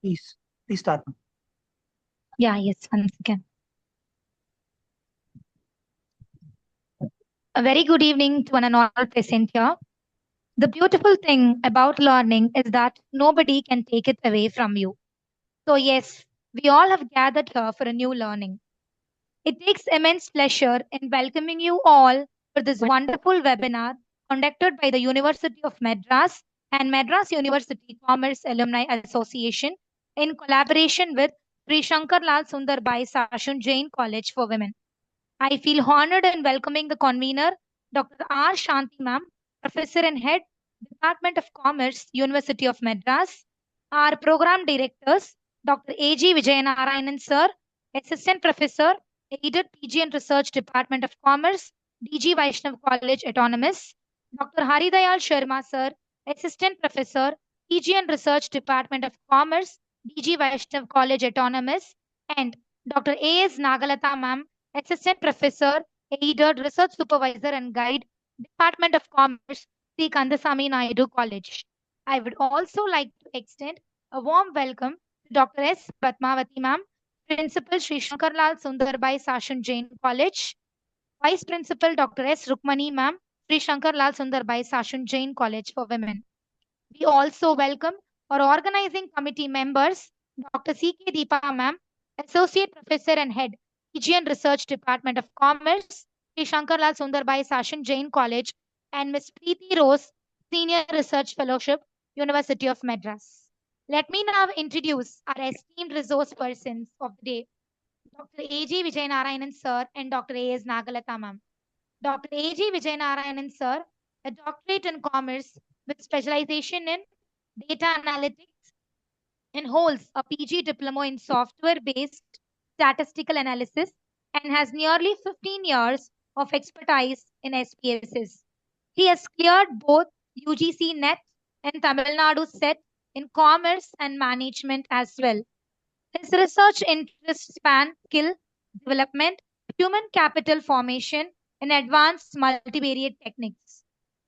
Please start. Yes, once again. A very good evening to one and all present here. The beautiful thing about learning is that nobody can take it away from you. So, yes, we all have gathered here for a new learning. It takes immense pleasure in welcoming you all for this wonderful webinar conducted by the University of Madras and Madras University Commerce Alumni Association in collaboration with Sri Shankar Lal Sundar Bai Sashun Jain College for Women. I feel honored in welcoming the convener, Dr. R. Shanti Ma'am, Professor and Head, Department of Commerce, University of Madras, our Program Directors, Dr. A.G. Vijayanarayanan Sir, Assistant Professor, Aided PG and Research Department of Commerce, DG Vaishnav College Autonomous, Dr. Haridayal Sharma Sir, Assistant Professor, PG and Research Department of Commerce, DG Vaishnav College Autonomous, and Dr. A.S. Nagalatha Ma'am, Assistant Professor, Aided Research Supervisor and Guide, Department of Commerce, Sri Kandasami Naidu College. I would also like to extend a warm welcome to Dr. S. Padmavati Ma'am, Principal Sri Shankar Lal Sundar Bai Sashun Jain College, Vice Principal Dr. S. Rukmani Ma'am, Sri Shankar Lal Sundar Bai Sashun Jain College for Women. We also welcome our organizing committee members, Dr. C.K. Deepa Ma'am, Associate Professor and Head, PG and Research Department of Commerce, Sri Shankar Lal Sundar Bai Sashun Jain College, and Ms. Preeti Rose, Senior Research Fellowship, University of Madras. Let me now introduce our esteemed resource persons of the day, Dr. A.G. Vijayanarayanan Sir and Dr. A.S. Nagalatha Ma'am. Dr. A.G. Vijayanarayanan Sir, a doctorate in commerce with specialization in data analytics and holds a PG diploma in software-based statistical analysis and has nearly 15 years of expertise in SPSS. He has cleared both UGC NET and Tamil Nadu SET in commerce and management as well. His research interests span skill development, human capital formation, and advanced multivariate techniques.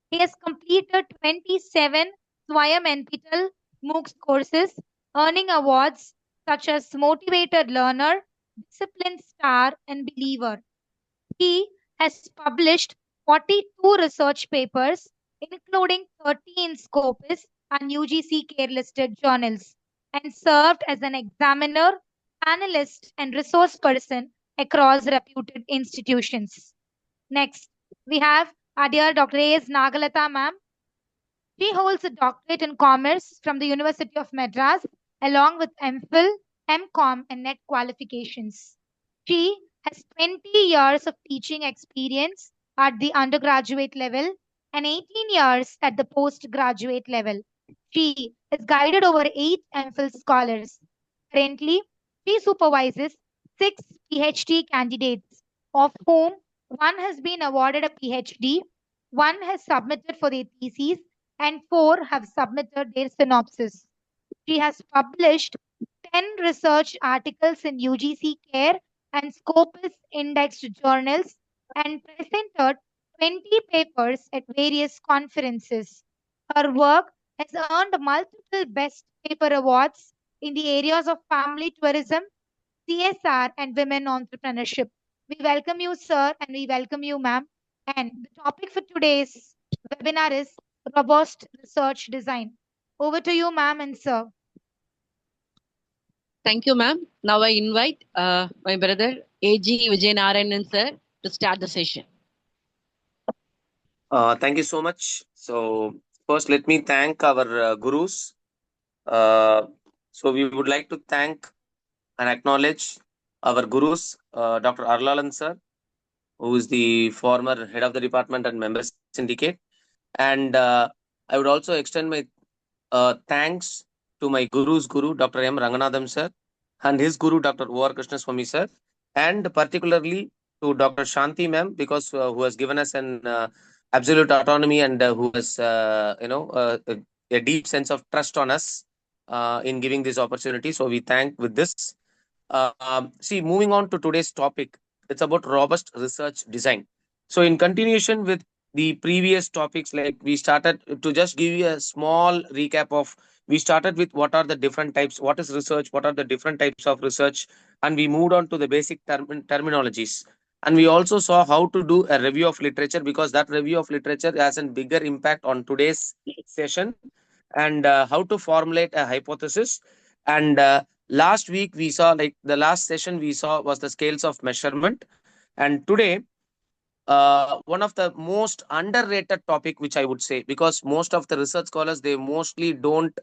He has completed 27 Swayam NPTEL MOOCs courses, earning awards such as Motivated Learner, Discipline Star, and Believer. He has published 42 research papers, including 30 in Scopus and UGC care-listed journals, and served as an examiner, analyst, and resource person across reputed institutions. Next, we have our dear Dr. A.S. Nagalatha Ma'am. She holds a doctorate in commerce from the University of Madras, along with MPhil, MCom, and NET qualifications. She has 20 years of teaching experience at the undergraduate level and 18 years at the postgraduate level. She has guided over 8 MPhil scholars. Currently, she supervises 6 PhD candidates, of whom one has been awarded a PhD, one has submitted for their thesis, and 4 have submitted their synopsis. She has published 10 research articles in UGC Care and Scopus indexed journals and presented 20 papers at various conferences. Her work has earned multiple Best Paper Awards in the areas of family tourism, CSR, and women entrepreneurship. We welcome you, sir, and we welcome you, ma'am. And the topic for today's webinar is robust research design. Over to you, ma'am and sir. Thank you, ma'am. Now I invite my brother A.G. Vijayanarayanan sir to start the session. Thank you so much. So first, let me thank our gurus. So we would like to thank and acknowledge our gurus, Dr. Arlalan sir, who is the former head of the department and member syndicate. And I would also extend my thanks to my guru's guru, Dr. M. Ranganathan sir, and his guru, Dr. O.R. Krishnaswamy sir, and particularly to Dr. Shanti ma'am, because who has given us an absolute autonomy and who has, a deep sense of trust on us in giving this opportunity. So we thank with this. See, moving on to today's topic, it's about robust research design. So in continuation with the previous topics, like we started to just give you a small recap of We started with what are the different types, what is research, what are the different types of research, and we moved on to the basic terminologies. And we also saw how to do a review of literature, because that review of literature has a bigger impact on today's session, and how to formulate a hypothesis. And last week we saw, like the last session we saw was the scales of measurement. And today, one of the most underrated topic, which I would say, because most of the research scholars, they mostly don't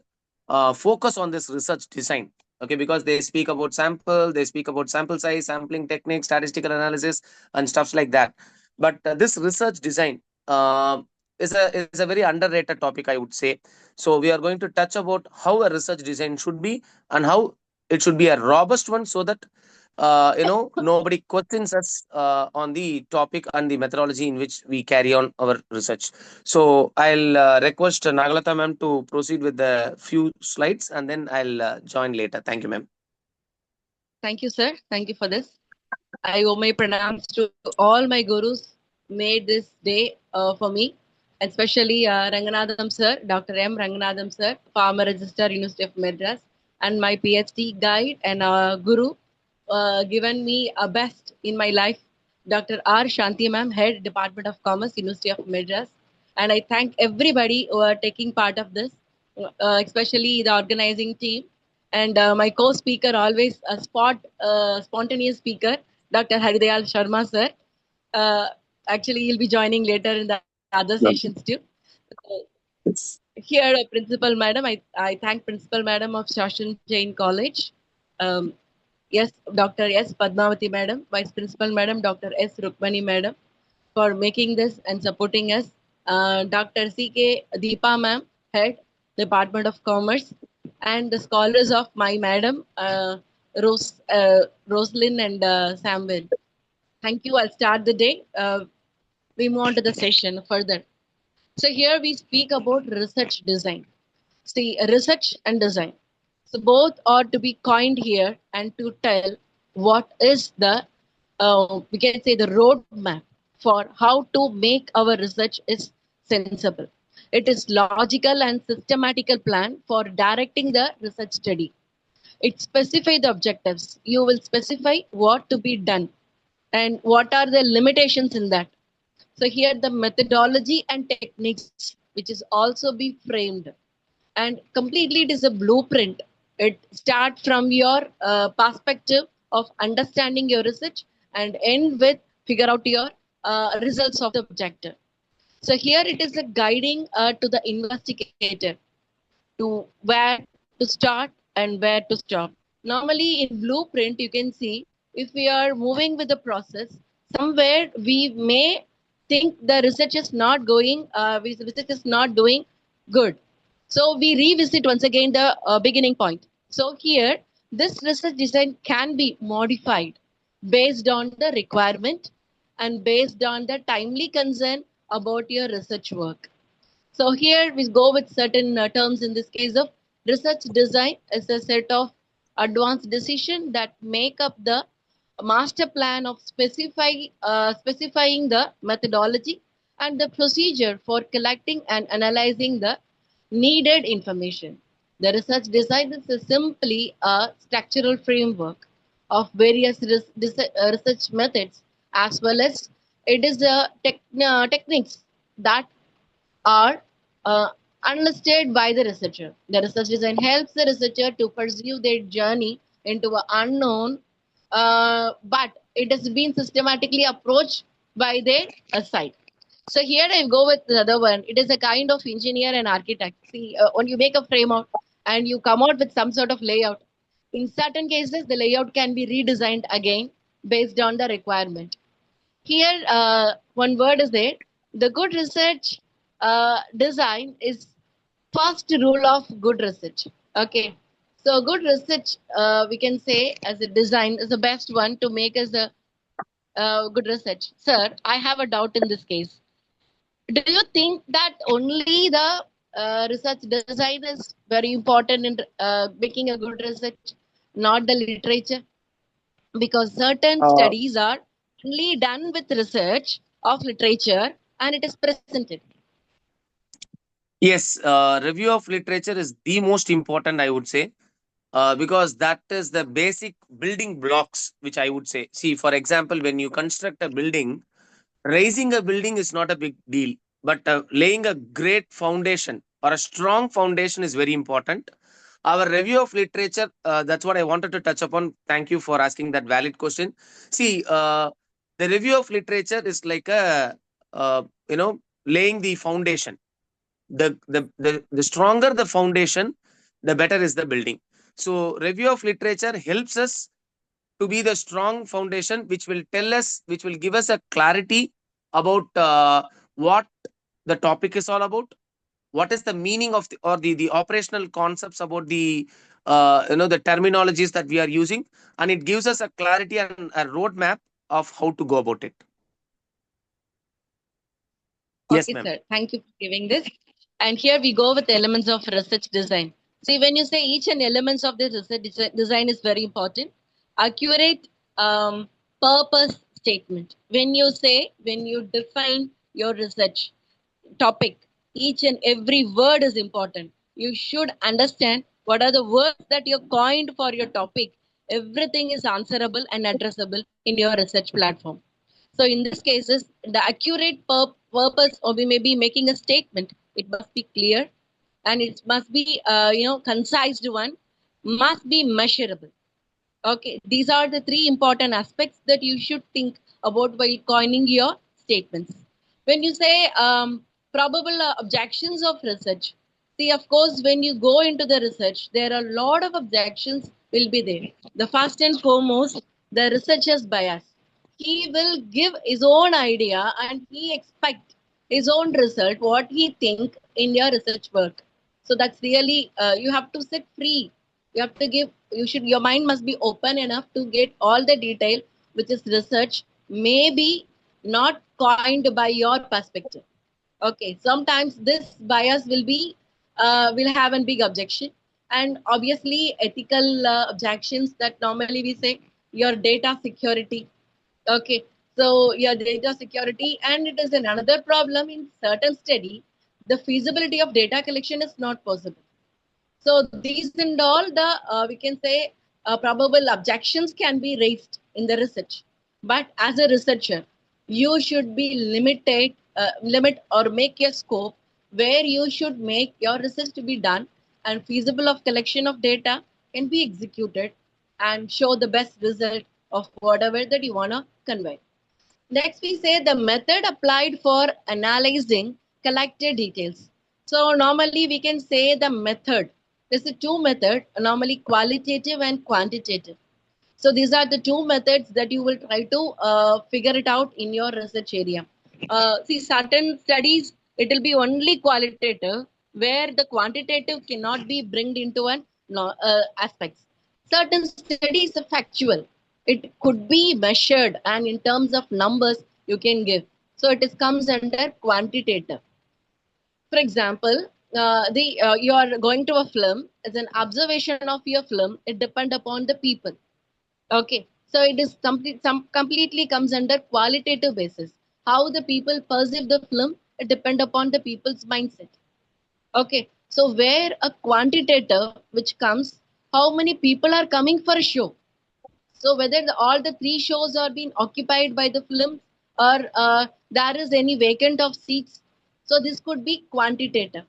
focus on this research design. Okay, because they speak about sample, they speak about sample size, sampling techniques, statistical analysis, and stuffs like that. But this research design is a very underrated topic, I would say. So we are going to touch about how a research design should be, and how it should be a robust one, so that nobody questions us on the topic and the methodology in which we carry on our research. So I'll request Nagalata ma'am to proceed with the few slides, and then I'll join later. Thank you, ma'am. Thank you, sir. Thank you for this. I owe my pranams to all my gurus made this day for me, especially Ranganathan sir, Dr. M. Ranganathan sir, former Registrar, University of Madras, and my PhD guide and guru, given me a best in my life, Dr. R. Shanti ma'am, Head Department of Commerce, University of Madras. And I thank everybody who are taking part of this, especially the organizing team. And my co-speaker, always a spontaneous speaker, Dr. Haridayal Sharma sir. Actually, he'll be joining later in the other sessions too. Here, Principal Madam, I thank Principal Madam of Shashan Jain College. Yes, Dr. S. Padmavati Madam, Vice Principal Madam, Dr. S. Rukmani Madam, for making this and supporting us. Dr. C.K. Deepa Ma'am, Head, Department of Commerce, and the scholars of my Madam, Roslyn and Samwell. Thank you. I'll start the day. We move on to the session further. So here we speak about research design. See, research and design. So both are to be coined here and to tell what is the, we can say, the roadmap for how to make our research is sensible. It is logical and systematical plan for directing the research study. It specifies the objectives. You will specify what to be done and what are the limitations in that. So here the methodology and techniques, which is also be framed, and completely it is a blueprint. It starts from your perspective of understanding your research and end with figure out your results of the objective. So here it is a guiding to the investigator to where to start and where to stop. Normally in blueprint, you can see if we are moving with the process, somewhere we may think the research is not going, research is not doing good. So we revisit once again the beginning point. So here, this research design can be modified based on the requirement and based on the timely concern about your research work. So here we go with certain terms. In this case of research design is a set of advanced decisions that make up the master plan of specifying the methodology and the procedure for collecting and analyzing the needed information. The research design is simply a structural framework of various research methods, as well as it is the techniques that are unlisted by the researcher. The research design helps the researcher to pursue their journey into an unknown, but it has been systematically approached by their side. So here I go with the other one. It is a kind of engineer and architect. See, when you make a frame out and you come out with some sort of layout, in certain cases, the layout can be redesigned again based on the requirement. Here, one word is there. The good research design is first rule of good research. Okay. So good research, we can say as a design is the best one to make as a good research. Sir, I have a doubt in this case. Do you think that only the research design is very important in making a good research, not the literature? Because certain studies are only done with research of literature and it is presented. Yes, review of literature is the most important, I would say, because that is the basic building blocks, which I would say. See, for example, when you construct a building, raising a building is not a big deal, but laying a great foundation or a strong foundation is very important. Our review of literature, that's what I wanted to touch upon. Thank you for asking that valid question. See, the review of literature is like a, laying the foundation. The stronger the foundation, the better is the building. So review of literature helps us to be the strong foundation, which will tell us, which will give us a clarity about what the topic is all about, what is the meaning of the operational concepts about the terminologies that we are using, and it gives us a clarity and a roadmap of how to go about it. Yes, Okay, ma'am. sir. Thank you for giving this. And here we go with elements of research design. See, when you say each and elements of the research design is very important. Accurate purpose statement. When you define your research topic, each and every word is important. You should understand what are the words that you coined for your topic. Everything is answerable and addressable in your research platform. So in this cases, the accurate purpose, or we may be making a statement, it must be clear, and it must be concised one, must be measurable. Okay, these are the three important aspects that you should think about while coining your statements. When you say probable objections of research, see, of course, when you go into the research, there are a lot of objections will be there. The first and foremost, the researcher's bias. He will give his own idea and he expect his own result, what he think in your research work. So that's really you have to set free. You have to give, your mind must be open enough to get all the detail which is research, maybe not coined by your perspective. Okay, sometimes this bias will have a big objection, and obviously ethical objections that normally we say your data security. Okay, so your data security, and it is another problem in certain study, the feasibility of data collection is not possible. So these and all the we can say probable objections can be raised in the research. But as a researcher, you should be limit or make your scope where you should make your research to be done and feasible of collection of data can be executed and show the best result of whatever that you want to convey. Next, we say the method applied for analyzing collected details. So normally we can say the method. There's a two method, normally qualitative and quantitative. So these are the two methods that you will try to figure it out in your research area. See, certain studies, it will be only qualitative, where the quantitative cannot be bringed into an aspects. Certain studies are factual. It could be measured, and in terms of numbers, you can give. So it is comes under quantitative. For example, you are going to a film. As an observation of your film, it depends upon the people. Okay, so it is completely comes under qualitative basis. How the people perceive the film, it depend upon the people's mindset. Okay, so where a quantitative which comes, how many people are coming for a show. So whether all the three shows are being occupied by the film, or there is any vacant of seats. So this could be quantitative.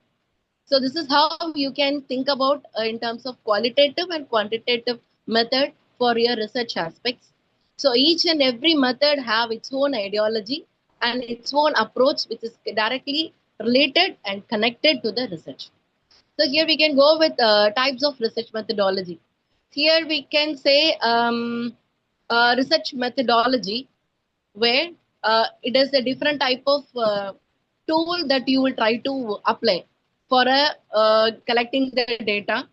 So this is how you can think about in terms of qualitative and quantitative method for your research aspects. So each and every method have its own ideology and its own approach, which is directly related and connected to the research. So here we can go with types of research methodology. Here we can say research methodology, where it is a different type of tool that you will try to apply for collecting the data.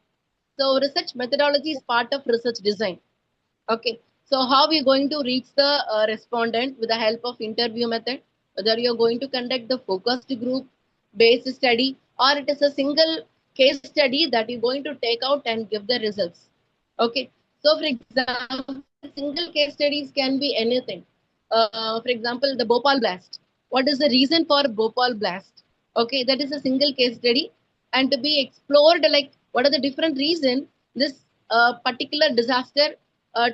So research methodology is part of research design. Okay. So how we are going to reach the respondent with the help of interview method, whether you are going to conduct the focused group based study, or it is a single case study that you're going to take out and give the results. Okay. So for example, single case studies can be anything. For example, the Bhopal blast. What is the reason for Bhopal blast? Okay, that is a single case study, and to be explored like what are the different reasons this particular disaster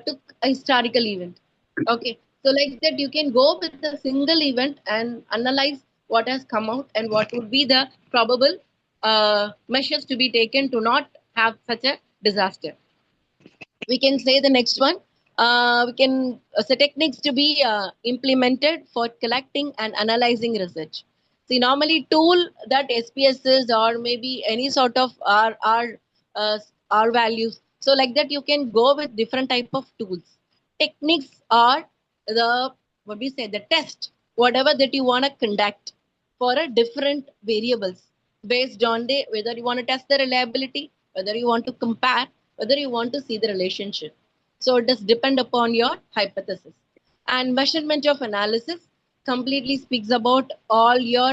took a historical event. Okay, so like that you can go with a single event and analyze what has come out and what would be the probable measures to be taken to not have such a disaster. We can say the next one. We can so techniques to be implemented for collecting and analyzing research. See, normally tool that SPSs or maybe any sort of uh, R values. So like that, you can go with different type of tools. Techniques are the what we say the test, whatever that you want to conduct for a different variables based on the whether you want to test the reliability, whether you want to compare, whether you want to see the relationship. So it does depend upon your hypothesis. And measurement of analysis completely speaks about all your,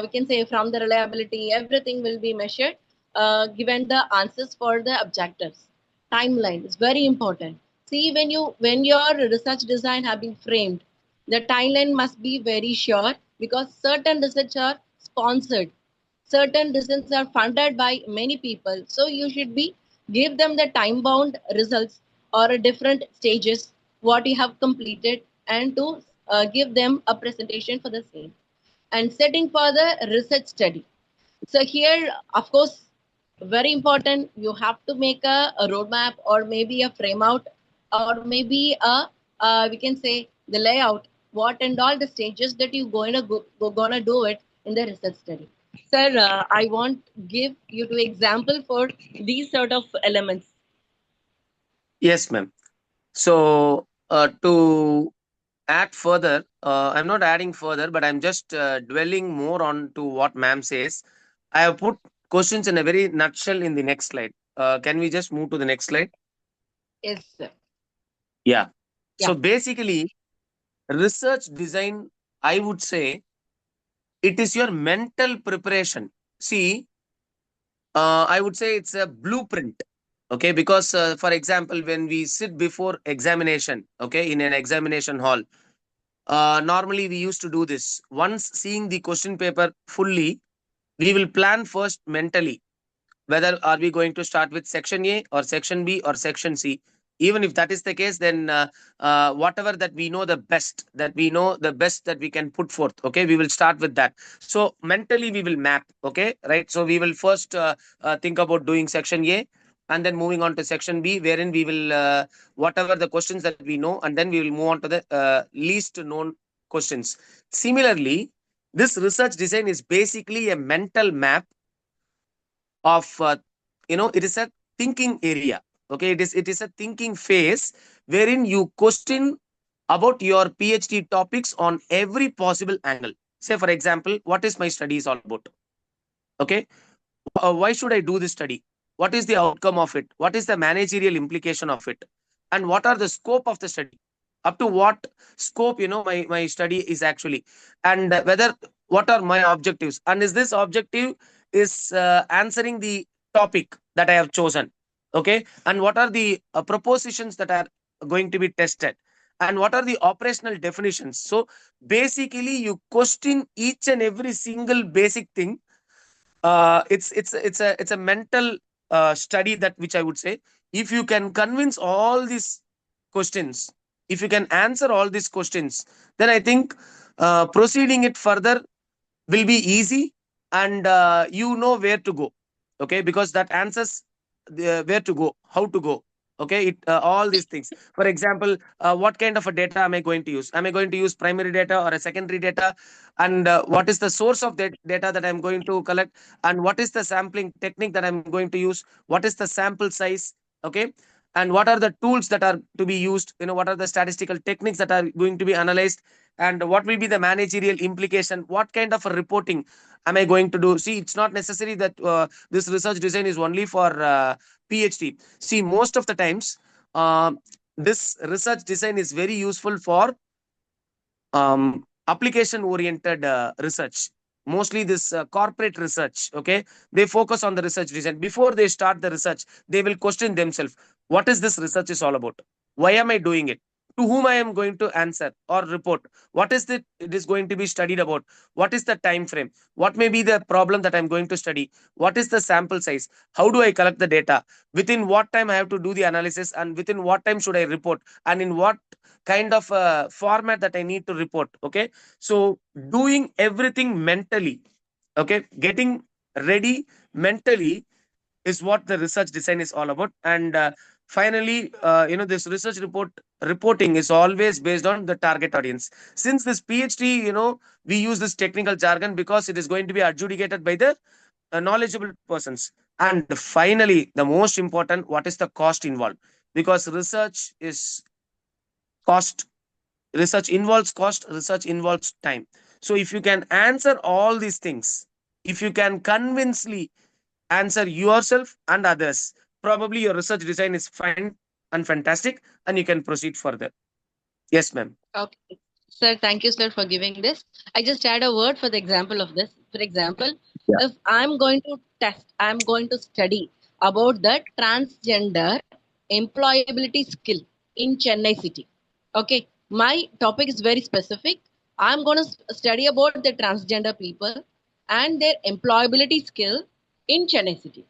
we can say from the reliability, everything will be measured, given the answers for the objectives. Timeline is very important. See, when your research design have been framed, the timeline must be very sure because certain research are sponsored, certain research are funded by many people, so you should be give them the time bound results or a different stages what you have completed and to give them a presentation for the same and setting for the research study. So here, of course, very important, you have to make a roadmap or maybe a frame out or maybe a we can say the layout, what and all the stages that you gonna do it in the research study. Sir, I want give you two example for these sort of elements. Yes, ma'am. So to add further, I'm not adding further, but I'm just dwelling more on to what ma'am says. I have put questions in a very nutshell in the next slide. Can we just move to the next slide? Yes, sir. Yeah. Yeah. So basically, research design, I would say, it is your mental preparation. See, I would say it's a blueprint. Okay, because for example, when we sit before examination, okay, in an examination hall, normally we used to do this. Once seeing the question paper fully, we will plan first mentally whether are we going to start with section A or section B or section C. Even if that is the case, then whatever that we know the best, that we can put forth, okay, we will start with that. So mentally we will map, okay, right? So we will first think about doing section A, and then moving on to section B, wherein we will whatever the questions that we know, and then we will move on to the least known questions. Similarly, this research design is basically a mental map of it is a thinking area. Okay, it is a thinking phase wherein you question about your PhD topics on every possible angle. Say for example, what is my study is all about? Okay, why should I do this study? What is the outcome of it? What is the managerial implication of it? And what are the scope of the study? Up to what scope, my study is actually, and whether what are my objectives, and is this objective is answering the topic that I have chosen? Okay, and what are the propositions that are going to be tested? And what are the operational definitions? So basically, you question each and every single basic thing. It's a mental study, that which I would say, if you can convince all these questions, if you can answer all these questions, then I think proceeding it further will be easy, and you know where to go. Okay, because that answers where to go, how to go. Okay, all these things. For example, what kind of a data am I going to use? Am I going to use primary data or a secondary data? And what is the source of that data that I'm going to collect? And what is the sampling technique that I'm going to use? What is the sample size? Okay, and what are the tools that are to be used? What are the statistical techniques that are going to be analyzed? And what will be the managerial implication? What kind of a reporting am I going to do? See, it's not necessary that this research design is only for PhD. See, most of the times, this research design is very useful for application oriented research. Mostly this corporate research, okay, they focus on the research design. Before they start the research, they will question themselves, what is this research is all about? Why am I doing it? to whom I am going to answer or report, what is it is going to be studied about, what is the time frame, what may be the problem that I'm going to study, what is the sample size, how do I collect the data, within what time I have to do the analysis, and within what time should I report, and in what kind of format that I need to report. Okay, so doing everything mentally, okay, getting ready mentally is what the research design is all about. And finally, this research reporting is always based on the target audience. Since this PhD, we use this technical jargon because it is going to be adjudicated by the knowledgeable persons. And finally, the most important, what is the cost involved? Because cost research involves cost, research involves time. So if you can answer all these things, if you can convincingly answer yourself and others, probably your research design is fine and fantastic, and you can proceed further. Yes, ma'am. Okay. Sir, thank you, sir, for giving this. I just add a word for the example of this. For example, Yeah. if I'm going to I'm going to study about the transgender employability skill in Chennai city. Okay. My topic is very specific. I'm going to study about the transgender people and their employability skill in Chennai city.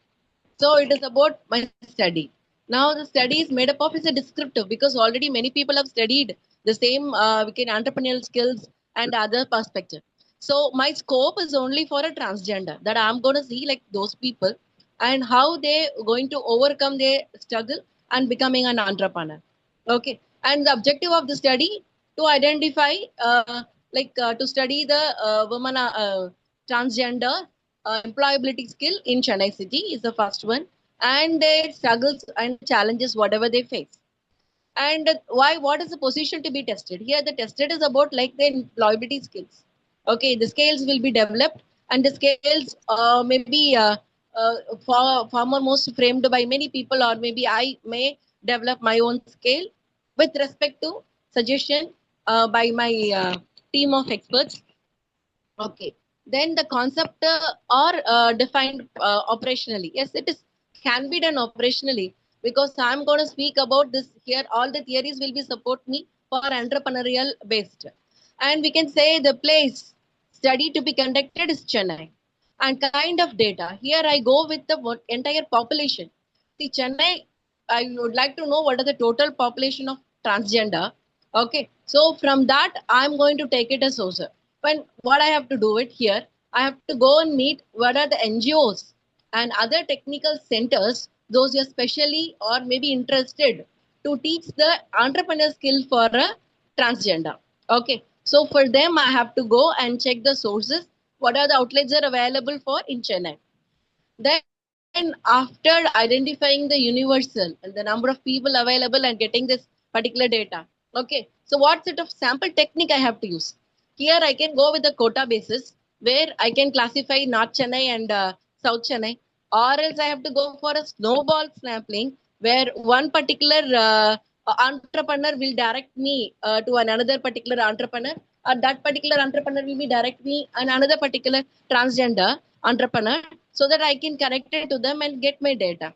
So it is about my study. Now the study is made up of is a descriptive because already many people have studied the same we can entrepreneurial skills and other perspective. So my scope is only for a transgender that I'm going to see like those people and how they going to overcome their struggle and becoming an entrepreneur. Okay, and the objective of the study to identify to study the women transgender employability skill in Chennai city is the first one, and their struggles and challenges whatever they face. And why? What is the position to be tested? Here, the tested is about like the employability skills. Okay, the scales will be developed, and the scales maybe far more most framed by many people, or maybe I may develop my own scale with respect to suggestion by my team of experts. Okay. Then the concept are defined operationally. Yes, it is can be done operationally because I'm going to speak about this here. All the theories will be support me for entrepreneurial based, and we can say the place study to be conducted is Chennai. And kind of data here I go with the entire population. See Chennai, I would like to know what are the total population of transgender. Okay, so from that I'm going to take it as source. When what I have to do it here, I have to go and meet what are the NGOs and other technical centers, those who are specially or maybe interested to teach the entrepreneur skill for a transgender. Okay, so for them I have to go and check the sources, what are the outlets are available for in Chennai. Then after identifying the universal and the number of people available and getting this particular data, okay, so what sort of sample technique I have to use? Here I can go with the quota basis where I can classify North Chennai and South Chennai, or else I have to go for a snowball sampling where one particular entrepreneur will direct me to another particular entrepreneur, or that particular entrepreneur will be direct me and another particular transgender entrepreneur so that I can connect it to them and get my data.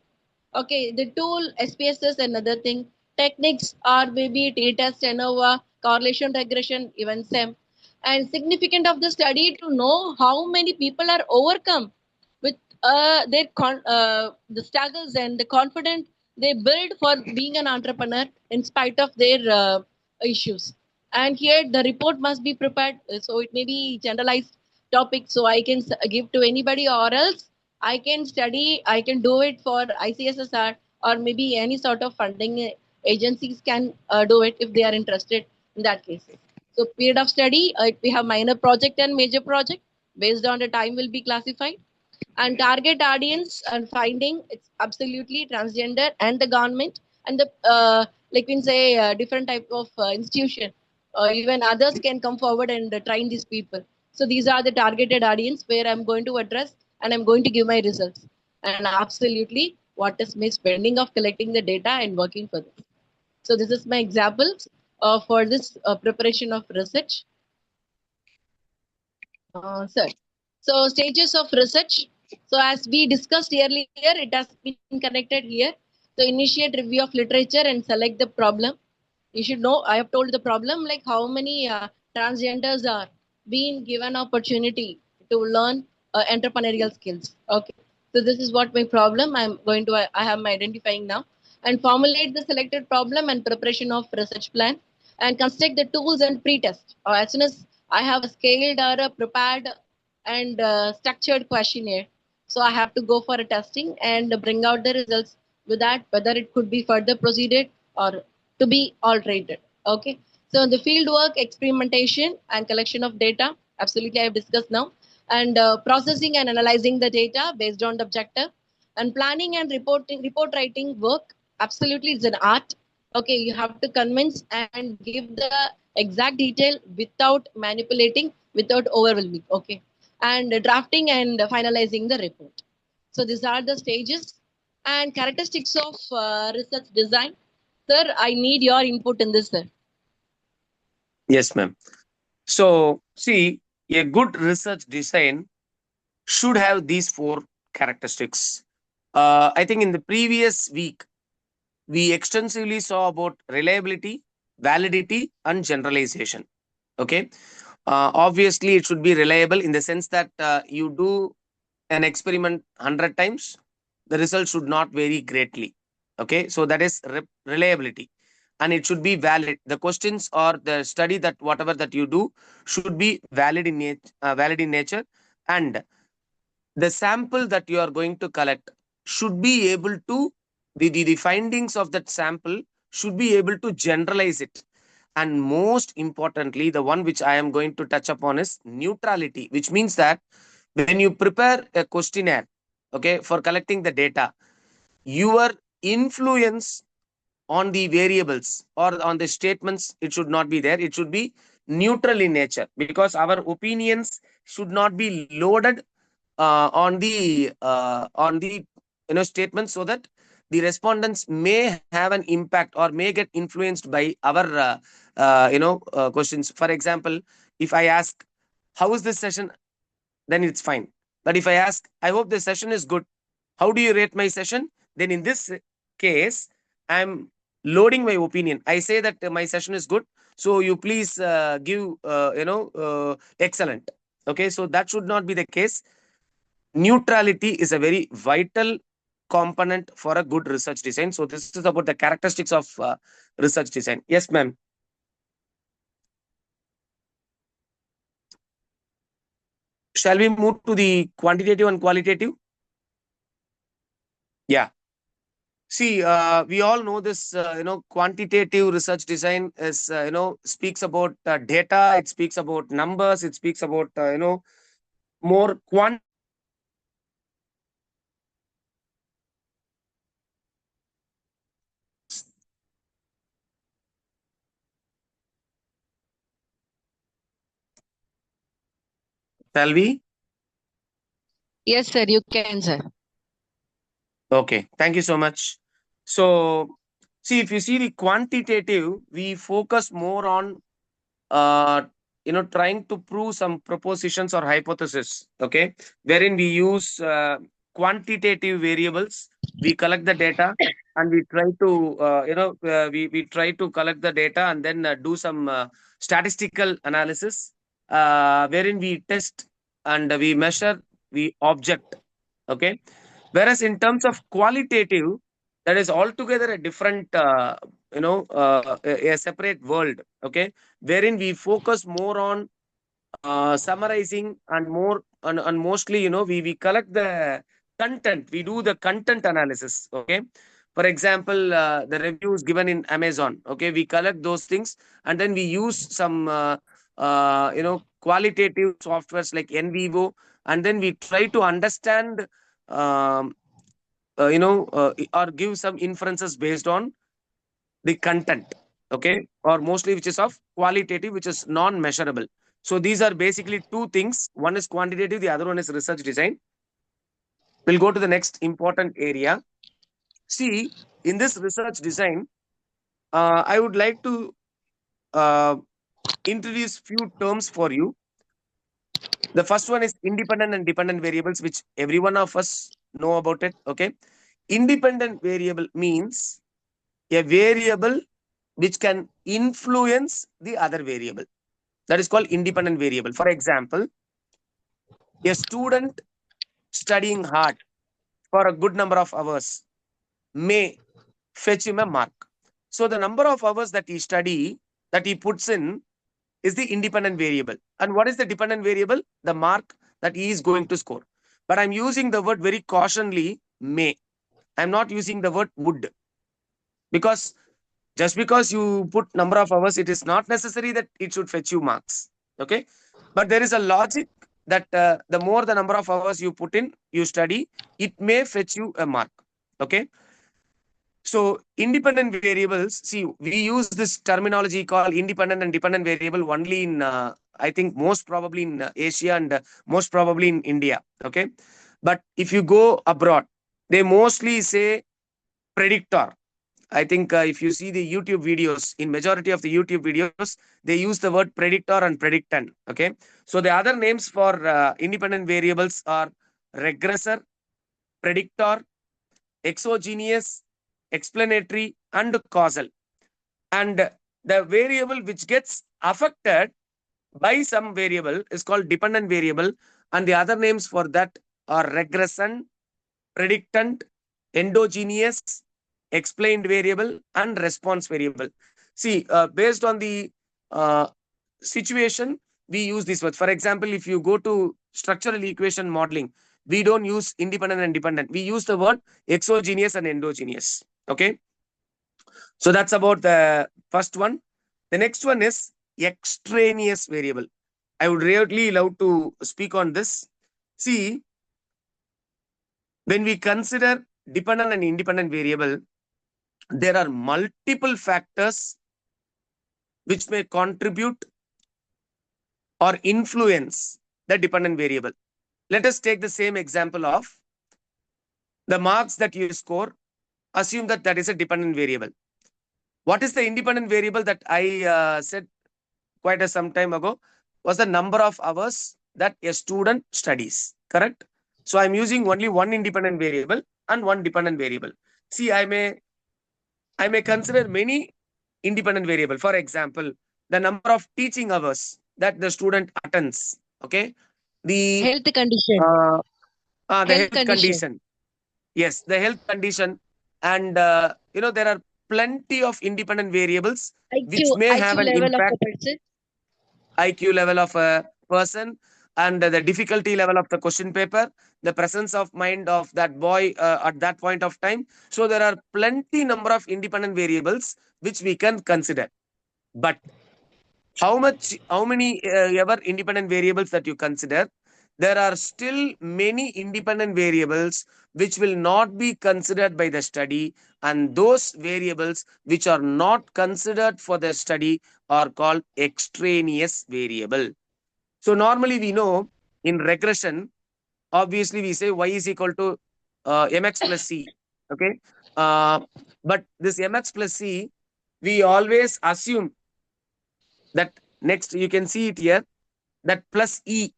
Okay, the tool SPSS another thing. Techniques are maybe t-test, ANOVA, correlation regression, even SEM. And significant of the study to know how many people are overcome with the struggles and the confidence they build for being an entrepreneur in spite of their issues. And here the report must be prepared, so it may be generalized topic, so I can give to anybody, or else I can study, I can do it for ICSSR or maybe any sort of funding agencies can do it if they are interested in that case. So period of study, we have minor project and major project. Based on the time will be classified. And target audience and finding, it's absolutely transgender and the government and the, like we can say, different type of institution. Even others can come forward and train these people. So these are the targeted audience where I'm going to address and I'm going to give my results. And absolutely, what is my spending of collecting the data and working for this. So this is my example for this preparation of research. Sir. So stages of research. So as we discussed earlier, it has been connected here. So initiate review of literature and select the problem. You should know, I have told the problem, like how many transgenders are being given opportunity to learn entrepreneurial skills. Okay. So this is what my problem. I have my identifying now and formulate the selected problem and preparation of research plan and construct the tools and pre-test. Or as soon as I have a scaled or a prepared and structured questionnaire, so I have to go for a testing and bring out the results with that, whether it could be further proceeded or to be alterated. Okay. So the field work, experimentation, and collection of data, absolutely I have discussed now, and processing and analyzing the data based on the objective, and planning and report writing work. Absolutely, it's an art. Okay, you have to convince and give the exact detail without manipulating, without overwhelming. Okay, and drafting and finalizing the report. So these are the stages and characteristics of research design. Sir, I need your input in this, sir. Yes, ma'am. So, see, a good research design should have these four characteristics. I think in the previous week, we extensively saw about reliability, validity, and generalization. Okay. Obviously, it should be reliable in the sense that you do an experiment 100 times, the result should not vary greatly. Okay. So that is reliability. And it should be valid. The questions or the study that whatever that you do should be valid in nature, and the sample that you are going to collect should be able to the findings of that sample should be able to generalize it. And most importantly, the one which I am going to touch upon is neutrality, which means that when you prepare a questionnaire, okay, for collecting the data, your influence on the variables or on the statements, it should not be there. It should be neutral in nature, because our opinions should not be loaded on the statements, so that the respondents may have an impact or may get influenced by our questions. For example, if I ask, how is this session, then it's fine. But if I ask, I hope the session is good, how do you rate my session, then in this case I'm loading my opinion. I say that my session is good, so you please give excellent. Okay, so that should not be the case. Neutrality is a very vital component for a good research design. So this is about the characteristics of research design. Yes, ma'am. Shall we move to the quantitative and qualitative? Yeah. See, we all know this, quantitative research design is, speaks about data, it speaks about numbers, it speaks about, more Shall we? Yes, sir, you can, sir. Okay, thank you so much. So, see, if you see the quantitative, we focus more on uh, trying to prove some propositions or hypothesis, okay, wherein we use quantitative variables. We collect the data and we try to we try to collect the data and then do some statistical analysis, wherein we test and we measure, we object. Okay, whereas in terms of qualitative, that is altogether a different a separate world. Okay, wherein we focus more on summarizing and more and mostly, we collect the content, we do the content analysis. Okay, for example, the reviews given in Amazon, okay, we collect those things and then we use some qualitative softwares like NVivo, and then we try to understand um, or give some inferences based on the content. Okay, or mostly which is of qualitative, which is non-measurable. So these are basically two things. One is quantitative, the other one is research design. We'll go to the next important area. See, in this research design, I would like to uh, introduce few terms for you. The first one is independent and dependent variables, which every one of us know about it. Okay, independent variable means a variable which can influence the other variable. That is called independent variable. For example, a student studying hard for a good number of hours may fetch him a mark. So the number of hours that he puts in is the independent variable. And what is the dependent variable? The mark that he is going to score. But I'm using the word very cautionly, may. I'm not using the word would. Because just because you put number of hours, it is not necessary that it should fetch you marks. Okay. But there is a logic that the more the number of hours you put in, you study, it may fetch you a mark. Okay. So independent variables, see, we use this terminology called independent and dependent variable only in, I think most probably in Asia and most probably in India. Okay. But if you go abroad, they mostly say predictor. I think if you see the YouTube videos, in majority of the YouTube videos, they use the word predictor and predictant. Okay. So the other names for independent variables are regressor, predictor, exogenous, explanatory, and causal. And the variable which gets affected by some variable is called dependent variable. And the other names for that are regression, predictant, endogenous, explained variable, and response variable. See, based on the uh, situation, we use these words. For example, if you go to structural equation modeling, we don't use independent and dependent. We use the word exogenous and endogenous. Okay. So that's about the first one. The next one is extraneous variable. I would really love to speak on this. See, when we consider dependent and independent variable, there are multiple factors which may contribute or influence the dependent variable. Let us take the same example of the marks that you score. Assume that that is a dependent variable. What is the independent variable that I said quite some time ago? Was the number of hours that a student studies, correct? So I'm using only one independent variable and one dependent variable. See, I may consider many independent variable. For example, the number of teaching hours that the student attends. Okay, the Health condition. uh, the Health health condition. condition. Yes, the health condition, and there are plenty of independent variables which may IQ have an level of a impact. person. IQ level of a person, and the difficulty level of the question paper, the presence of mind of that boy at that point of time. So there are plenty number of independent variables which we can consider. But how many ever independent variables that you consider, there are still many independent variables which will not be considered by the study, and those variables which are not considered for the study are called extraneous variable. So normally we know in regression, obviously we say y is equal to mx plus c. Okay. uh, but this mx plus c, we always assume that, next you can see it here, that plus e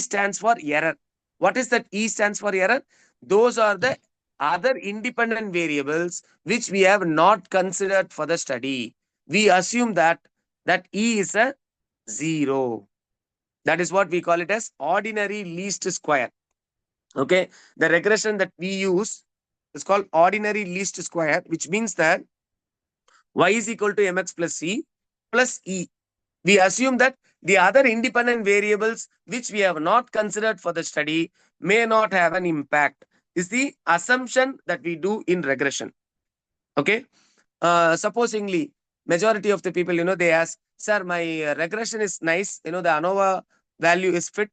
stands for error. What is that e stands for error? Those are the other independent variables which we have not considered for the study. We assume that e is a 0. That is what we call it as ordinary least square. Okay, the regression that we use is called ordinary least square, which means that y is equal to mx plus c plus e. We assume that the other independent variables which we have not considered for the study may not have an impact, is the assumption that we do in regression. Okay. Supposingly, majority of the people, they ask, sir, my regression is nice. The ANOVA value is fit,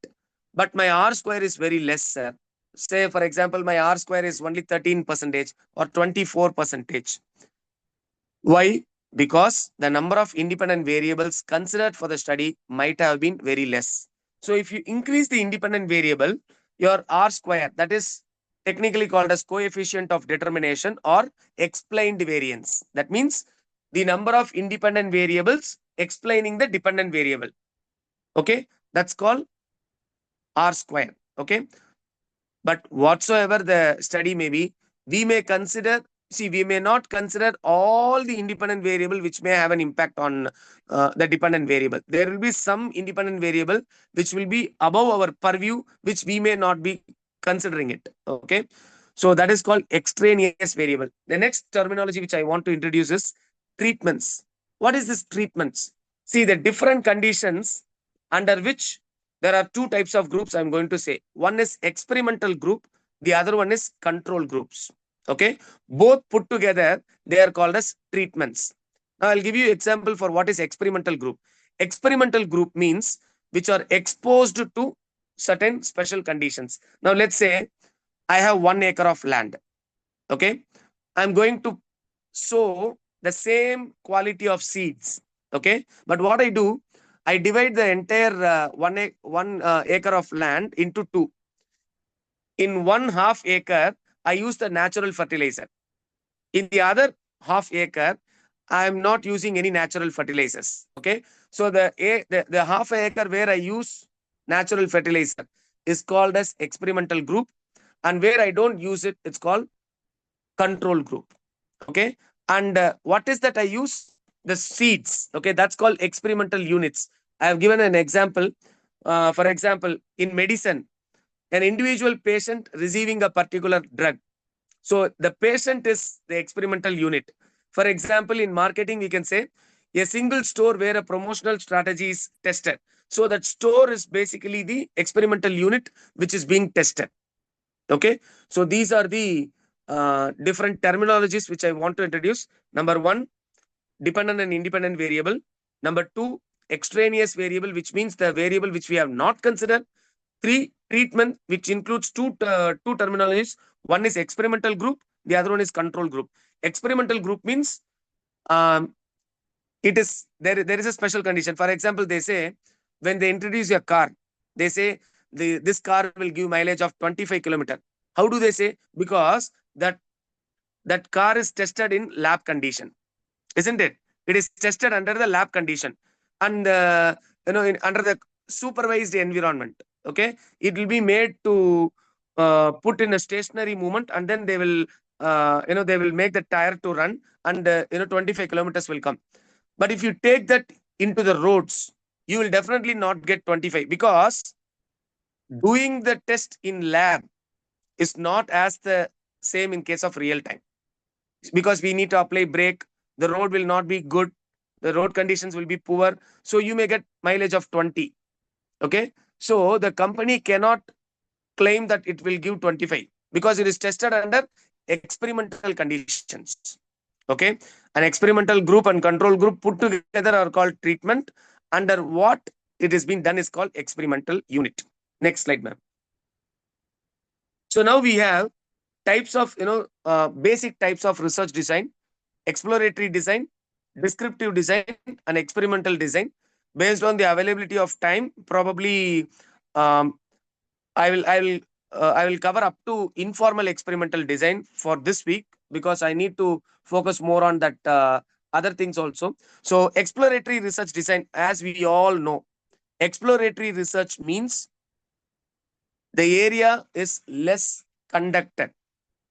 but my R square is very less, sir. Say, for example, my R square is only 13% or 24%. Why? Because the number of independent variables considered for the study might have been very less. So if you increase the independent variable, your R square, that is technically called as coefficient of determination or explained variance. That means the number of independent variables explaining the dependent variable. Okay, that's called R square. Okay, but whatsoever the study may be, we may consider see, we may not consider all the independent variable which may have an impact on the dependent variable. There will be some independent variable which will be above our purview, which we may not be considering it. Okay. So that is called extraneous variable. The next terminology which I want to introduce is treatments. What is this treatments? See, the different conditions under which there are two types of groups I'm going to say. One is experimental group. The other one is control groups. Okay. Both put together, they are called as treatments. Now, I'll give you example for what is experimental group. Experimental group means which are exposed to certain special conditions. Now, let's say I have 1 acre of land. Okay. I'm going to sow the same quality of seeds. Okay. But what I do, I divide the entire one acre of land into two. In 1/2 acre, I use the natural fertilizer. In the other half acre, I am not using any natural fertilizers. Okay. So the half acre where I use natural fertilizer is called as experimental group. And where I don't use it, it's called control group. Okay. And what is that I use? The seeds. Okay. That's called experimental units. I have given an example. For example, in medicine, an individual patient receiving a particular drug. So the patient is the experimental unit. For example, in marketing, we can say a single store where a promotional strategy is tested. So that store is basically the experimental unit which is being tested. Okay. So these are the different terminologies which I want to introduce. Number one, dependent and independent variable. Number two, extraneous variable, which means the variable which we have not considered. Three, treatment, which includes two terminologies. One is experimental group, the other one is control group. Experimental group means it is there is a special condition. For example, they say when they introduce a car, they say this car will give mileage of 25 kilometers. How do they say? Because that car is tested in lab condition, isn't it? It is tested under the lab condition and under the supervised environment. Okay, it will be made to put in a stationary movement, and then they will they will make the tire to run, and 25 kilometers will come. But if you take that into the roads, you will definitely not get 25, because doing the test in lab is not as the same in case of real time, because we need to apply brake. The road will not be good, the road conditions will be poor, so you may get mileage of 20. Okay, so the company cannot claim that it will give 25 because it is tested under experimental conditions. Okay, an experimental group and control group put together are called treatment. Under what it is being done is called experimental unit. Next slide, ma'am. So now we have types of basic types of research design: exploratory design, descriptive design, and experimental design. Based on the availability of time, probably I will cover up to informal experimental design for this week, because I need to focus more on that other things also. So exploratory research design, as we all know, exploratory research means the area is less conducted,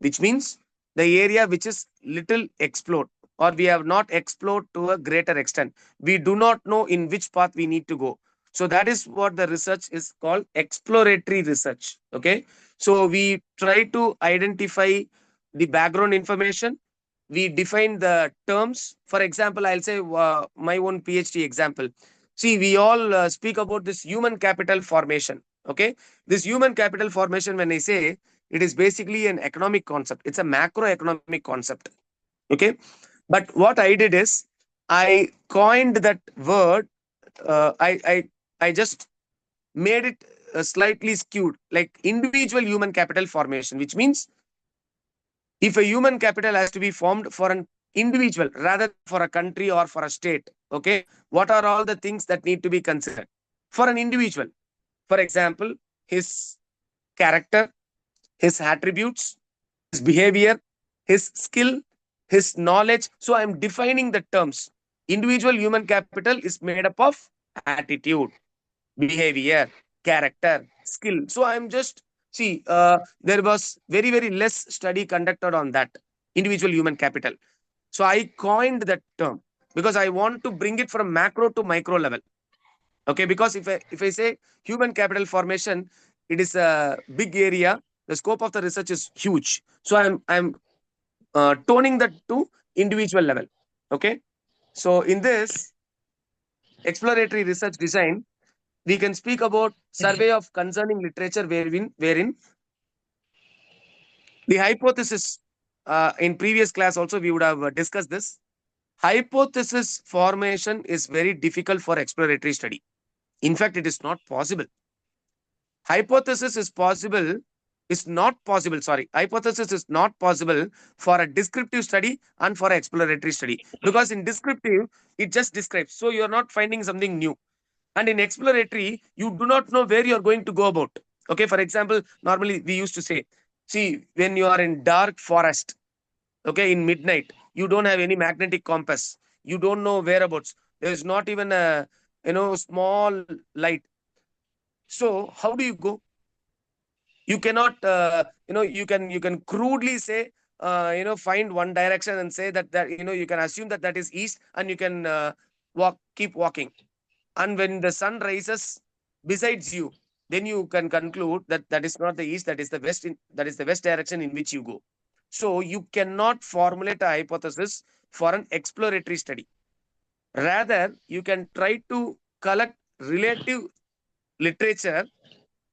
which means the area which is little explored, or we have not explored to a greater extent. We do not know in which path we need to go. So that is what the research is called, exploratory research. Okay. So we try to identify the background information. We define the terms. For example, I'll say my own PhD example. See, we all speak about this human capital formation. Okay. This human capital formation, when I say, it is basically an economic concept. It's a macroeconomic concept. Okay. But what I did is I coined that word. I just made it slightly skewed, like individual human capital formation, which means if a human capital has to be formed for an individual rather than for a country or for a state, okay, what are all the things that need to be considered for an individual? For example, his character, his attributes, his behavior, his skill, his knowledge. So I'm defining the terms. Individual human capital is made up of attitude, behavior, character, skill. So I'm just, see, there was very, very less study conducted on that. individual human capital. So I coined that term because I want to bring it from macro to micro level. Okay, because if I say human capital formation, it is a big area. The scope of the research is huge. So I'm toning that to individual level. Okay, so in this exploratory research design, we can speak about survey of concerning literature wherein the hypothesis. In previous class also we would have discussed this. Hypothesis formation is very difficult for exploratory study. In fact, it is not possible. Hypothesis is possible, is not possible. Sorry, hypothesis is not possible for a descriptive study and for exploratory study, because in descriptive it just describes. So you are not finding something new, and in exploratory you do not know where you are going to go about. Okay, for example, normally we used to say, see, when you are in dark forest, okay, in midnight, you don't have any magnetic compass, you don't know whereabouts, there is not even a small light. So how do you go? You cannot you can crudely say, find one direction and say that you can assume that that is east, and you can keep walking, and when the sun rises besides you, then you can conclude that that is not the east, that is the west, that is the west direction in which you go. So you cannot formulate a hypothesis for an exploratory study. Rather, you can try to collect relative literature,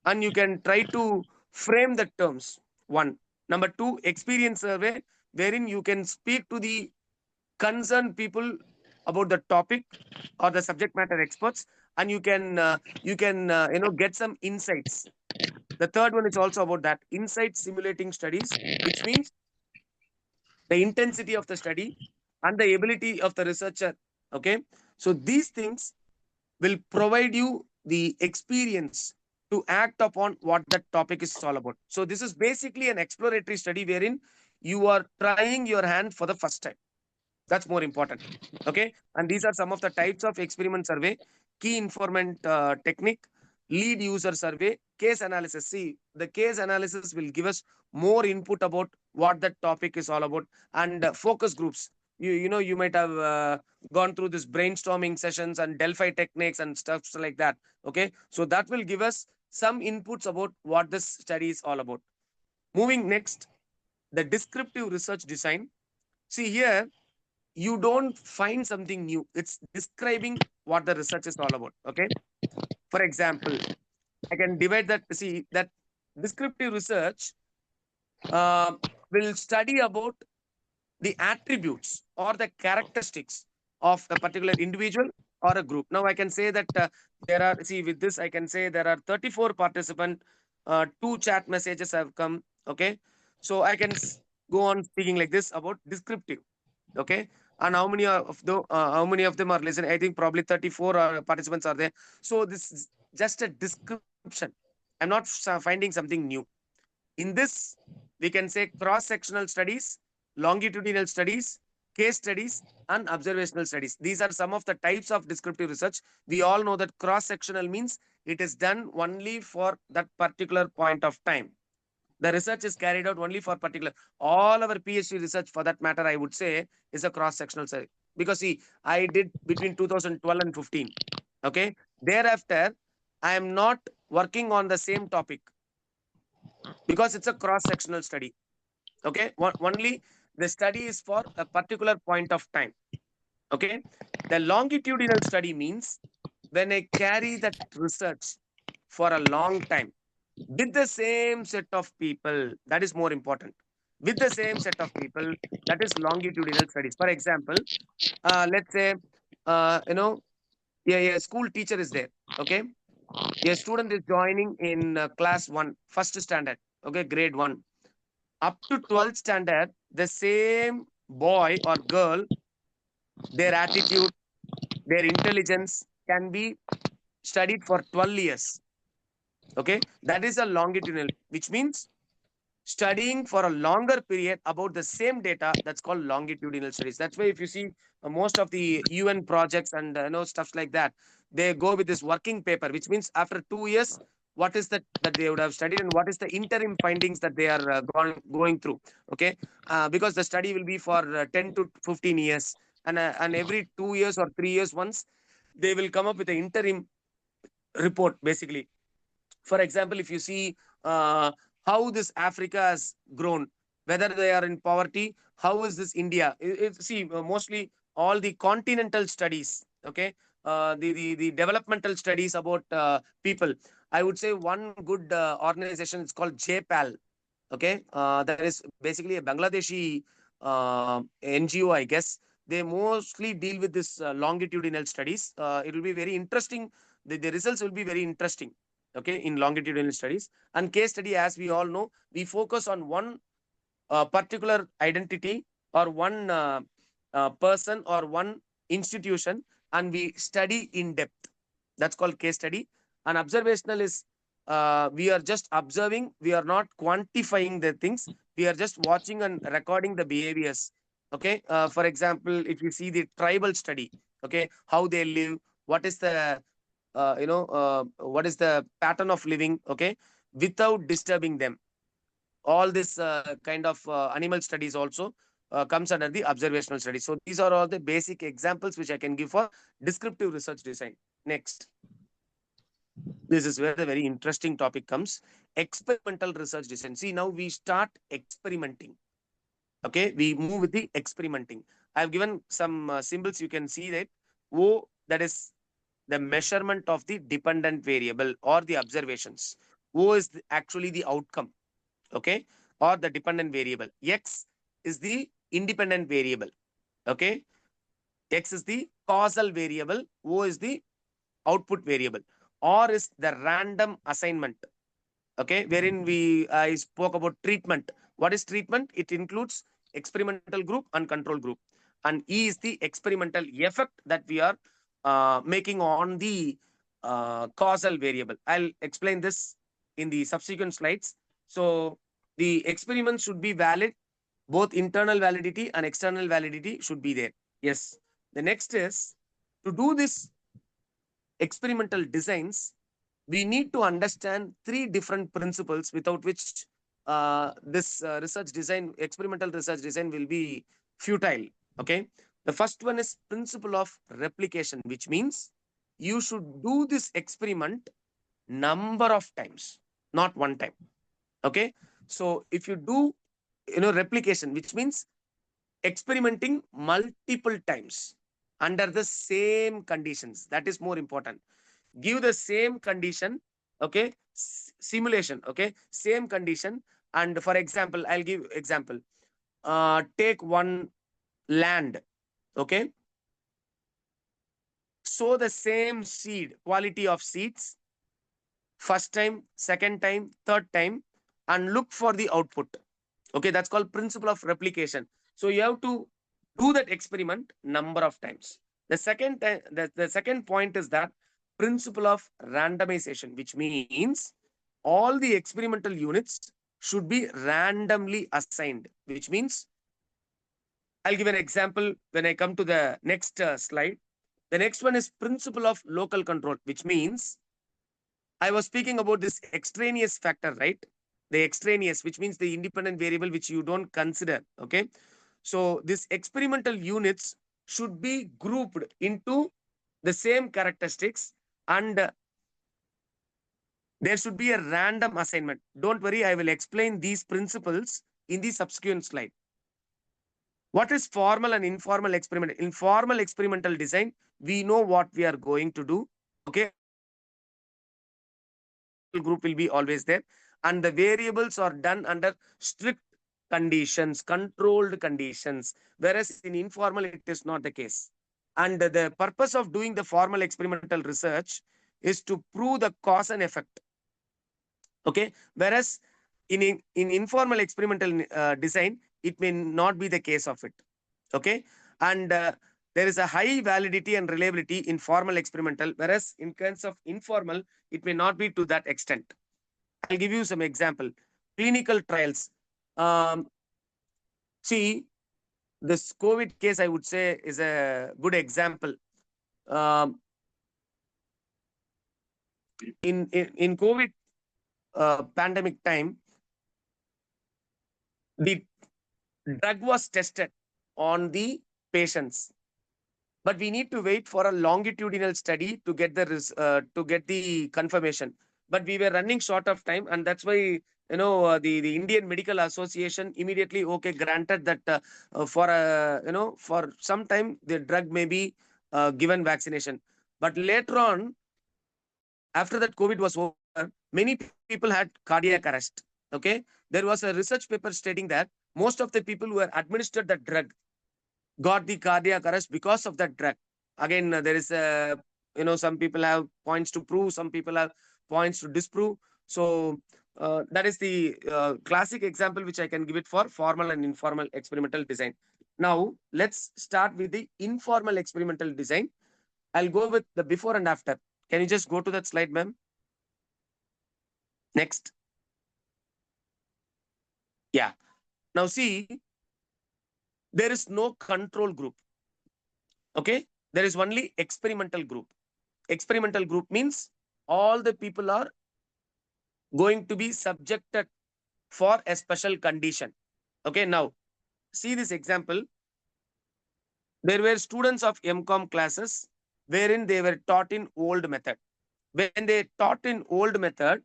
and you can try to frame the terms. One. Number two, experience survey, wherein you can speak to the concerned people about the topic or the subject matter experts, and you can get some insights. The third one is also about that insight simulating studies, which means the intensity of the study and the ability of the researcher. Okay, so these things will provide you the experience to act upon what that topic is all about. So this is basically an exploratory study wherein you are trying your hand for the first time. That's more important. Okay, and these are some of the types of experiment survey: key informant technique, lead user survey, case analysis. See, the case analysis will give us more input about what that topic is all about, and focus groups. You might have gone through this brainstorming sessions and Delphi techniques and stuff like that. Okay, so that will give us some inputs about what this study is all about. Moving next, the descriptive research design. See here, you don't find something new. It's describing what the research is all about. Okay. For example, I can divide that. See, that descriptive research uh, will study about the attributes or the characteristics of a particular individual or a group. Now I can say that with this, I can say there are 34 participants, 2 chat messages have come. Okay. So I can go on speaking like this about descriptive. Okay, and how many of them are listening? I think probably 34 participants are there. So this is just a description. I'm not finding something new in this. We can say cross sectional studies, longitudinal studies, case studies, and observational studies. These are some of the types of descriptive research. We all know that cross sectional means it is done only for that particular point of time. The research is carried out only for particular. All our PhD research, for that matter, I would say, is a cross-sectional study. Because see, I did between 2012 and 15. Okay. Thereafter, I am not working on the same topic because it's a cross-sectional study. Okay. Only the study is for a particular point of time. Okay. The longitudinal study means when I carry that research for a long time with the same set of people, that is more important. With the same set of people, that is longitudinal studies. For example, let's say, a school teacher is there. Okay, a student is joining in class 1, first standard. Okay, grade 1 up to 12th standard. The same boy or girl, their attitude, their intelligence can be studied for 12 years. Okay, that is a longitudinal, which means studying for a longer period about the same data. That's called longitudinal studies. That's why if you see most of the UN projects and stuff like that, they go with this working paper, which means after 2 years what is that they would have studied, and what is the interim findings that they are going through. Okay, because the study will be for 10 to 15 years, and every 2 years or 3 years once they will come up with an interim report, basically. For example, if you see how this Africa has grown, whether they are in poverty, how is this India? See, mostly all the continental studies, okay, the developmental studies about people. I would say one good organization is called JPAL. Okay, that is basically a Bangladeshi NGO, I guess. They mostly deal with this longitudinal studies. It will be very interesting. The results will be very interesting. Okay, in longitudinal studies and case study, as we all know, we focus on one particular identity or one person or one institution, and we study in depth. That's called case study. And observational is we are just observing, we are not quantifying the things, we are just watching and recording the behaviors. Okay, for example, if you see the tribal study, okay, how they live, what is the what is the pattern of living, okay, without disturbing them. All this kind of animal studies also comes under the observational studies. So these are all the basic examples which I can give for descriptive research design. Next, this is where the very interesting topic comes: experimental research design. See, now we start experimenting. Okay, we move with the experimenting. I've given some symbols. You can see that O, that is the measurement of the dependent variable or the observations. O is actually the outcome, okay, or the dependent variable. X is the independent variable, okay. X is the causal variable. O is the output variable. R is the random assignment, okay, wherein I spoke about treatment. What is treatment? It includes experimental group and control group. And E is the experimental effect that we are making on the causal variable. I'll explain this in the subsequent slides. So the experiment should be valid. Both internal validity and external validity should be there. Yes. The next is, to do this experimental designs, we need to understand three different principles without which this research design, experimental research design, will be futile. Okay. The first one is principle of replication, which means you should do this experiment number of times, not one time. Okay. So if you do, replication, which means experimenting multiple times under the same conditions, that is more important. Give the same condition, okay, simulation, okay, same condition. And for example, I'll give example. Take one land, okay, sow the same seed, quality of seeds, first time, second time, third time, and look for the output. Okay, that's called principle of replication. So you have to do that experiment number of times. The second point is that principle of randomization, which means all the experimental units should be randomly assigned, which means I'll give an example when I come to the next slide. The next one is principle of local control, which means I was speaking about this extraneous factor, right? The extraneous, which means the independent variable which you don't consider. Okay. So these experimental units should be grouped into the same characteristics, and there should be a random assignment. Don't worry, I will explain these principles in the subsequent slide. What is formal and informal experiment? In formal experimental design, we know what we are going to do. Okay. Group will be always there, and the variables are done under strict conditions, controlled conditions, whereas in informal it is not the case. And the purpose of doing the formal experimental research is to prove the cause and effect. Okay, whereas in informal experimental design, it may not be the case of it. Okay, and there is a high validity and reliability in formal experimental, whereas in case of informal, it may not be to that extent. I'll give you some example. Clinical trials. See, this COVID case, I would say, is a good example. In COVID, pandemic time, the drug was tested on the patients, but we need to wait for a longitudinal study to get the confirmation. But we were running short of time, and that's why the Indian Medical Association immediately granted that for some time the drug may be given vaccination. But later on, after that COVID was over, many people had cardiac arrest. Okay, there was a research paper stating that most of the people who were administered that drug got the cardiac arrest because of that drug. Again, there is some people have points to prove, some people have points to disprove. So that is the classic example which I can give it for formal and informal experimental design. Now let's start with the informal experimental design. I'll go with the before and after. Can you just go to that slide, ma'am? Next. Yeah. Now see, there is no control group. Okay. There is only experimental group. Experimental group means all the people are going to be subjected for a special condition. Okay. Now see this example. There were students of MCOM classes wherein they were taught in old method. When they taught in old method,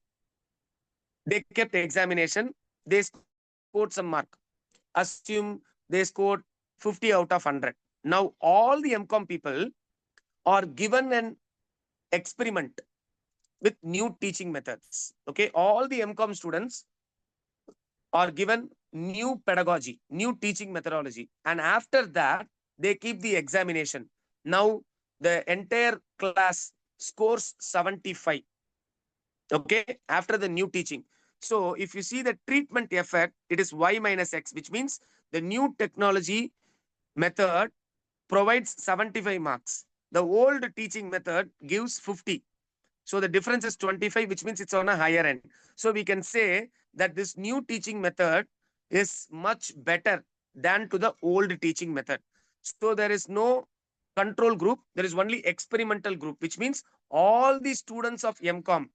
they kept examination. They scored some mark. Assume they scored 50 out of 100. Now all the MCOM people are given an experiment with new teaching methods. Okay, all the MCOM students are given new pedagogy, new teaching methodology, and after that they keep the examination. Now the entire class scores 75. Okay, after the new teaching. So if you see the treatment effect, it is y minus x, which means the new technology method provides 75 marks. The old teaching method gives 50. So the difference is 25, which means it's on a higher end. So we can say that this new teaching method is much better than to the old teaching method. So there is no control group. There is only experimental group, which means all the students of MCOM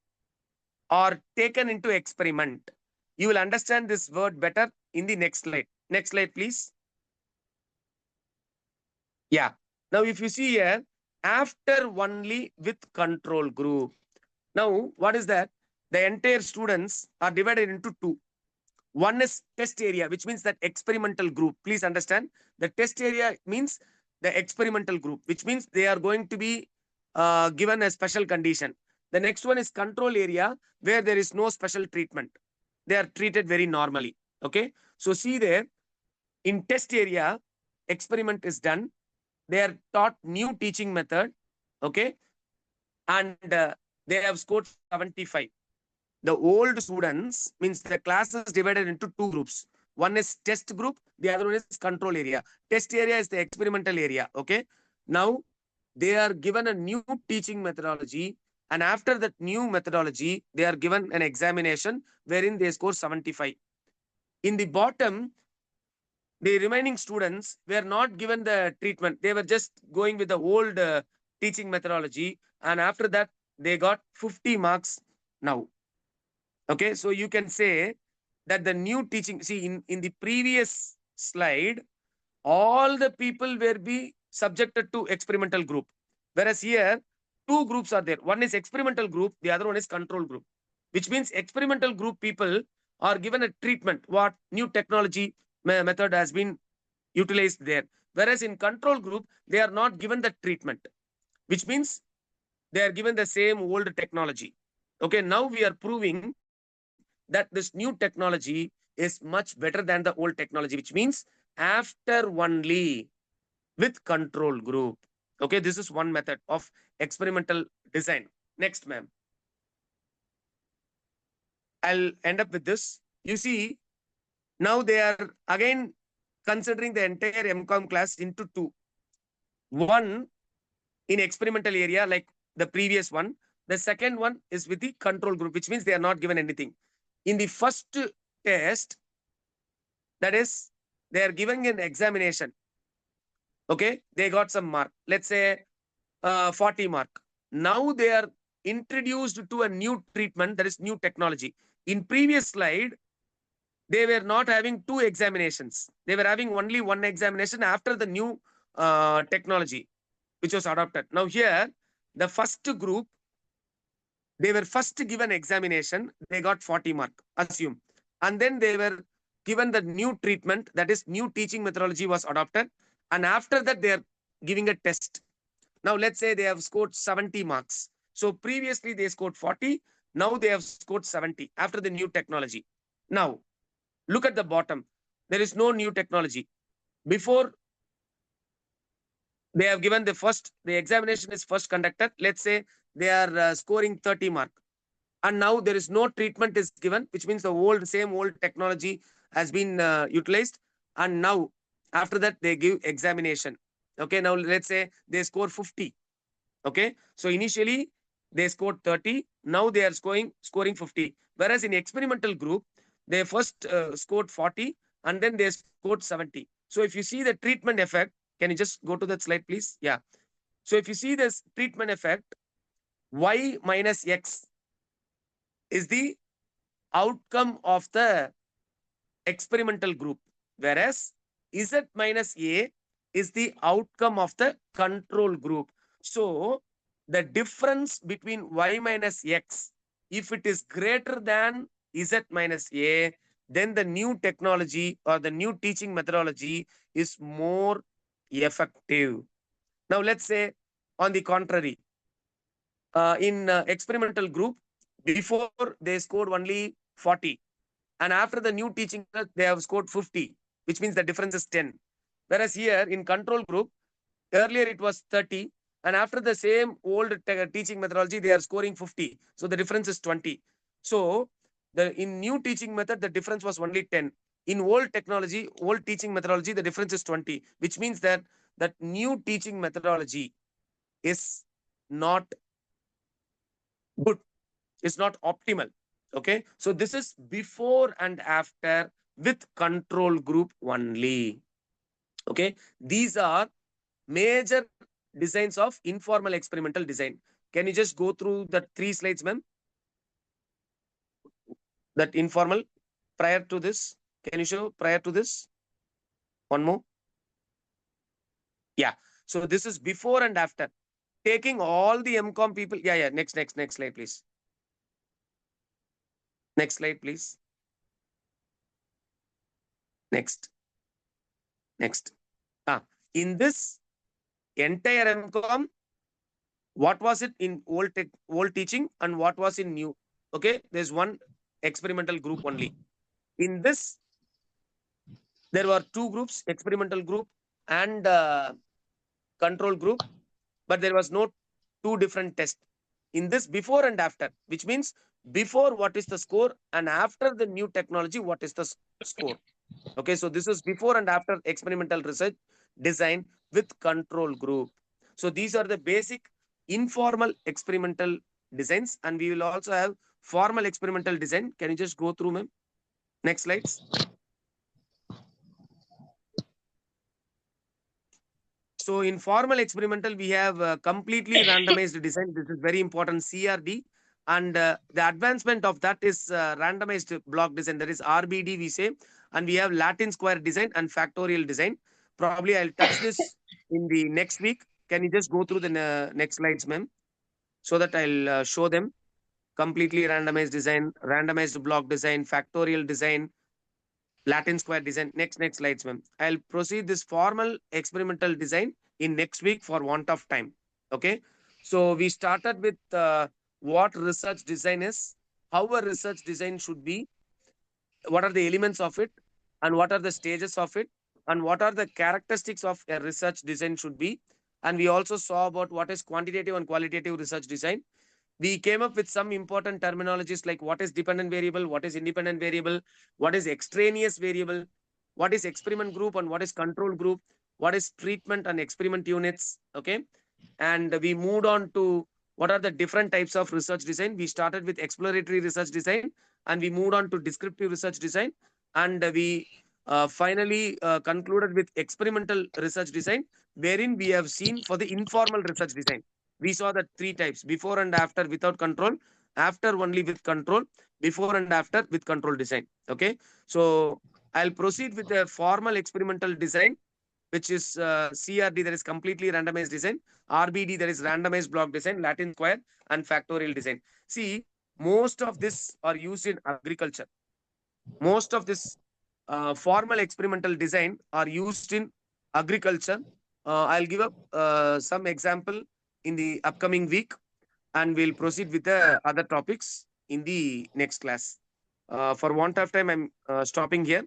are taken into experiment. You will understand this word better in the next slide. Next slide, please. Yeah. Now, if you see here, after only with control group. Now, what is that? The entire students are divided into two. One is test area, which means that experimental group. Please understand, the test area means the experimental group, which means they are going to be given a special condition. The next one is control area, where there is no special treatment. They are treated very normally. Okay. So see there, in test area, experiment is done. They are taught new teaching method. Okay. And they have scored 75. The old students means the class is divided into two groups. One is test group, the other one is control area. Test area is the experimental area. Okay. Now they are given a new teaching methodology, and after that new methodology, they are given an examination wherein they score 75. In the bottom, the remaining students were not given the treatment. They were just going with the old teaching methodology, and after that, they got 50 marks now. Okay, so you can say that the new teaching, see in the previous slide, all the people will be subjected to experimental group. Whereas here, two groups are there. One is experimental group, the other one is control group, which means experimental group people are given a treatment. What new technology method has been utilized there. Whereas in control group, they are not given the treatment, which means they are given the same old technology. Okay, now we are proving that this new technology is much better than the old technology, which means after only with control group. Okay, this is one method of experimental design. Next, ma'am. I'll end up with this. You see, now they are again considering the entire MCOM class into two. One in experimental area like the previous one. The second one is with the control group, which means they are not given anything. In the first test, that is, they are giving an examination. Okay, they got some mark. Let's say 40 mark. Now they are introduced to a new treatment, that is new technology. In previous slide, they were not having two examinations. They were having only one examination after the new technology, which was adopted. Now here, the first group, they were first given examination. They got 40 mark, assume. And then they were given the new treatment, that is new teaching methodology was adopted. And after that, they are giving a test. Now, let's say they have scored 70 marks. So previously they scored 40. Now they have scored 70 after the new technology. Now, look at the bottom. There is no new technology. Before they have given the examination is first conducted. Let's say they are scoring 30 mark. And now there is no treatment is given, which means the same old technology has been utilized. And now after that, they give examination. Okay, now let's say they score 50. Okay, so initially they scored 30. Now they are scoring 50. Whereas in experimental group, they first scored 40 and then they scored 70. So if you see the treatment effect, can you just go to that slide, please? Yeah. So if you see this treatment effect, y minus x is the outcome of the experimental group, whereas z minus a is the outcome of the control group. So the difference between y minus x, if it is greater than z minus a, then the new technology or the new teaching methodology is more effective. Now let's say on the contrary, in experimental group, before they scored only 40, and after the new teaching they have scored 50, which means the difference is 10. Whereas here in control group, earlier it was 30, and after the same old teaching methodology they are scoring 50, so the difference is 20. So in new teaching method the difference was only 10. In old teaching methodology, the difference is 20, which means that new teaching methodology is not good, it's not optimal. Okay, so this is before and after with control group only. Okay, these are major designs of informal experimental design. Can you just go through the 3 slides, ma'am? That informal prior to this. Can you show prior to this? One more. Yeah. So this is before and after. Taking all the MCOM people. Yeah. Next slide, please. Next slide, please. Next. In this entire MCOM, what was it in old teaching and what was in new? Okay, there's one experimental group only. In this, there were 2 groups, experimental group and control group, but there was no 2 different tests. In this, before and after, which means before what is the score and after the new technology, what is the score? Okay, so this is before and after experimental research design with control group. So these are the basic informal experimental designs, and we will also have formal experimental design. Can you just go through, ma'am? Next slides. So in formal experimental, we have completely randomized design. This is very important, CRD. And the advancement of that is randomized block design. That is RBD, we say. And we have Latin square design and factorial design. Probably I'll touch this in the next week. Can you just go through the next slides, ma'am? So that I'll show them. Completely randomized design, randomized block design, factorial design, Latin square design. Next slides, ma'am. I'll proceed this formal experimental design in next week for want of time. Okay. So we started with what research design is, how a research design should be, what are the elements of it, and what are the stages of it, and what are the characteristics of a research design should be. And we also saw about what is quantitative and qualitative research design. We came up with some important terminologies like what is dependent variable, what is independent variable, what is extraneous variable, what is experiment group and what is control group, what is treatment and experiment units. Okay. And we moved on to what are the different types of research design. We started with exploratory research design and we moved on to descriptive research design. And we finally concluded with experimental research design, wherein we have seen for the informal research design. We saw that 3 types, before and after without control, after only with control, before and after with control design. Okay, so I'll proceed with a formal experimental design, which is CRD, that is completely randomized design, RBD, that is randomized block design, Latin square, and factorial design. See, most of this are used in agriculture. Most of this formal experimental design are used in agriculture. I'll give up some example in the upcoming week, and we'll proceed with the other topics in the next class. For want of time, I'm stopping here.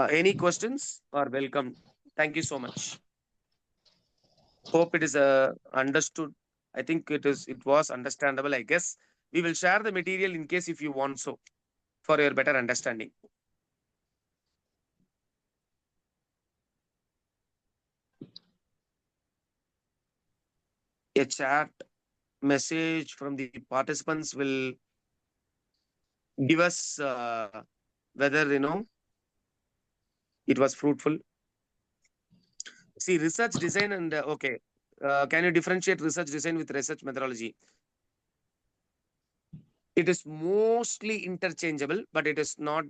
Any questions are welcome. Thank you so much. Hope it is understood. I think it was understandable. I guess we will share the material in case if you want so, for your better understanding. A chat message from the participants will give us whether it was fruitful. See, research design and okay. Can you differentiate research design with research methodology? It is mostly interchangeable, but it is not.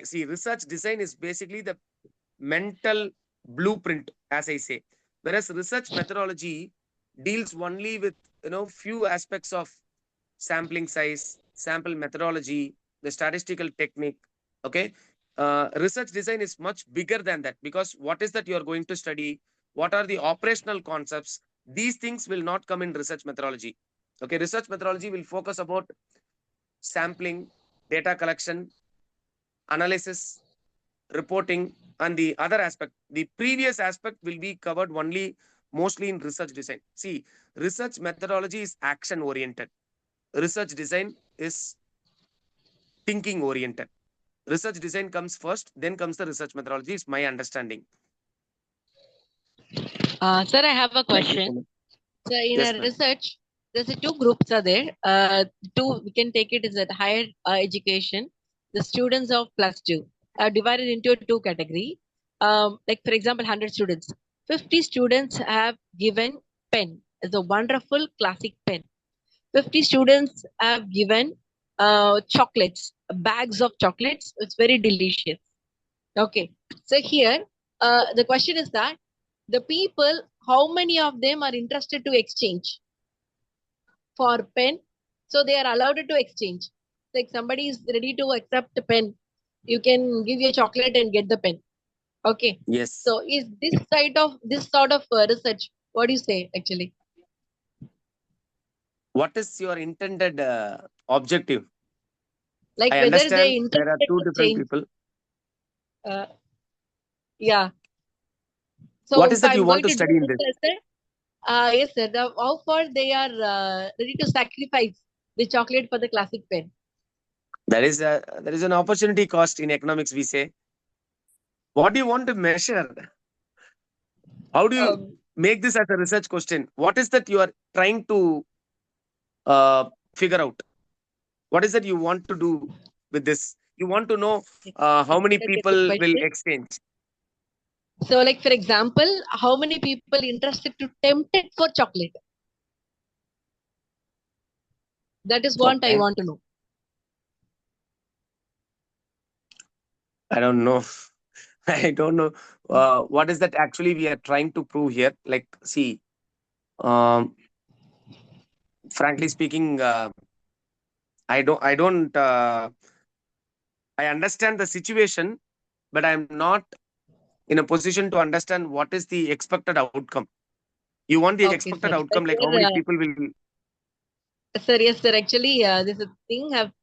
See, research design is basically the mental blueprint, as I say, whereas research methodology deals only with few aspects of sampling size, sample methodology, the statistical technique. Okay, research design is much bigger than that, because what is that you are going to study? What are the operational concepts? These things will not come in research methodology. Okay, research methodology will focus about sampling, data collection, analysis, reporting, and the other aspect. The previous aspect will be covered only mostly in research design. See, research methodology is action oriented. Research design is thinking oriented. Research design comes first, then comes the research methodology, is my understanding. Sir, I have a question. So in Yes, a research, there's two groups are there. Two, we can take it as a higher education. The students of +2 are divided into two category. Like for example, 100 students. 50 students have given pen as a wonderful classic pen. 50 students have given chocolates, bags of chocolates. It's very delicious. Okay. So here, the question is that the people, how many of them are interested to exchange for pen? So they are allowed to exchange. Like somebody is ready to accept a pen, you can give your chocolate and get the pen. Okay. yes. So is this sort of research? What do you say actually? What is your intended objective? Like I whether they understand there are interested two to different change. people. Yeah. So What is if that you I'm want going to to do study in this, this? sir, yes, sir. How far they are ready to sacrifice the chocolate for the classic pen? There is an opportunity cost in economics, we say. What do you want to measure? How do you make this as a research question? What is that you are trying to figure out? What is that you want to do with this? You want to know how many That's a good people will question. exchange? So, like for example, how many people interested to tempted for chocolate? That is what I Okay. want to know. I don't know. I don't know. What is that actually we are trying to prove here? Like, see, um, frankly speaking, I understand the situation, but I'm not in a position to understand what is the expected outcome. You want the Okay, expected sir. So outcome, like how many here, people will. sir, yes, sir. Actually, this is a thing I've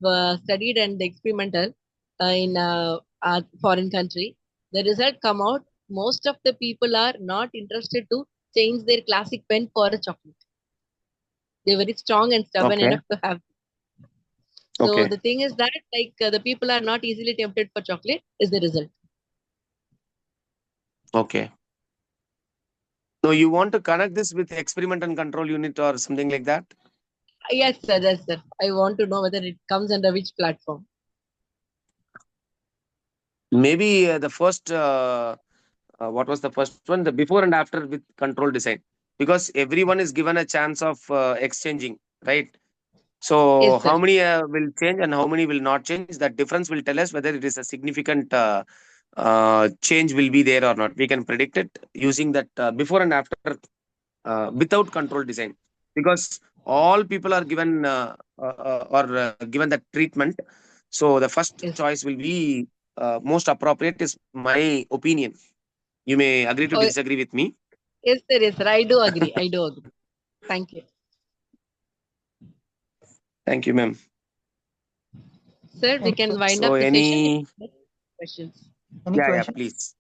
studied and experimental in foreign country. The result come out. Most of the people are not interested to change their classic pen for a chocolate. They're very strong and stubborn Okay. enough to have. So Okay. the thing is that the people are not easily tempted for chocolate is the result. Okay. So you want to connect this with experiment and control unit or something like that? Yes, sir. Yes, sir. I want to know whether it comes under which platform. Maybe the first, what was the first one? The before and after with control design. Because everyone is given a chance of exchanging, right? So Yes, how sir. many will change and how many will not change? That difference will tell us whether it is a significant change will be there or not. We can predict it using that before and after without control design, because all people are given or given that treatment. So the first Yes. choice will be most appropriate is my opinion. You may agree to Oh, disagree with me. yes, sir. Yes, sir. I do agree. I do agree. Thank you. Thank you, ma'am. Sir, we can wind So up the session any with questions. yeah, please.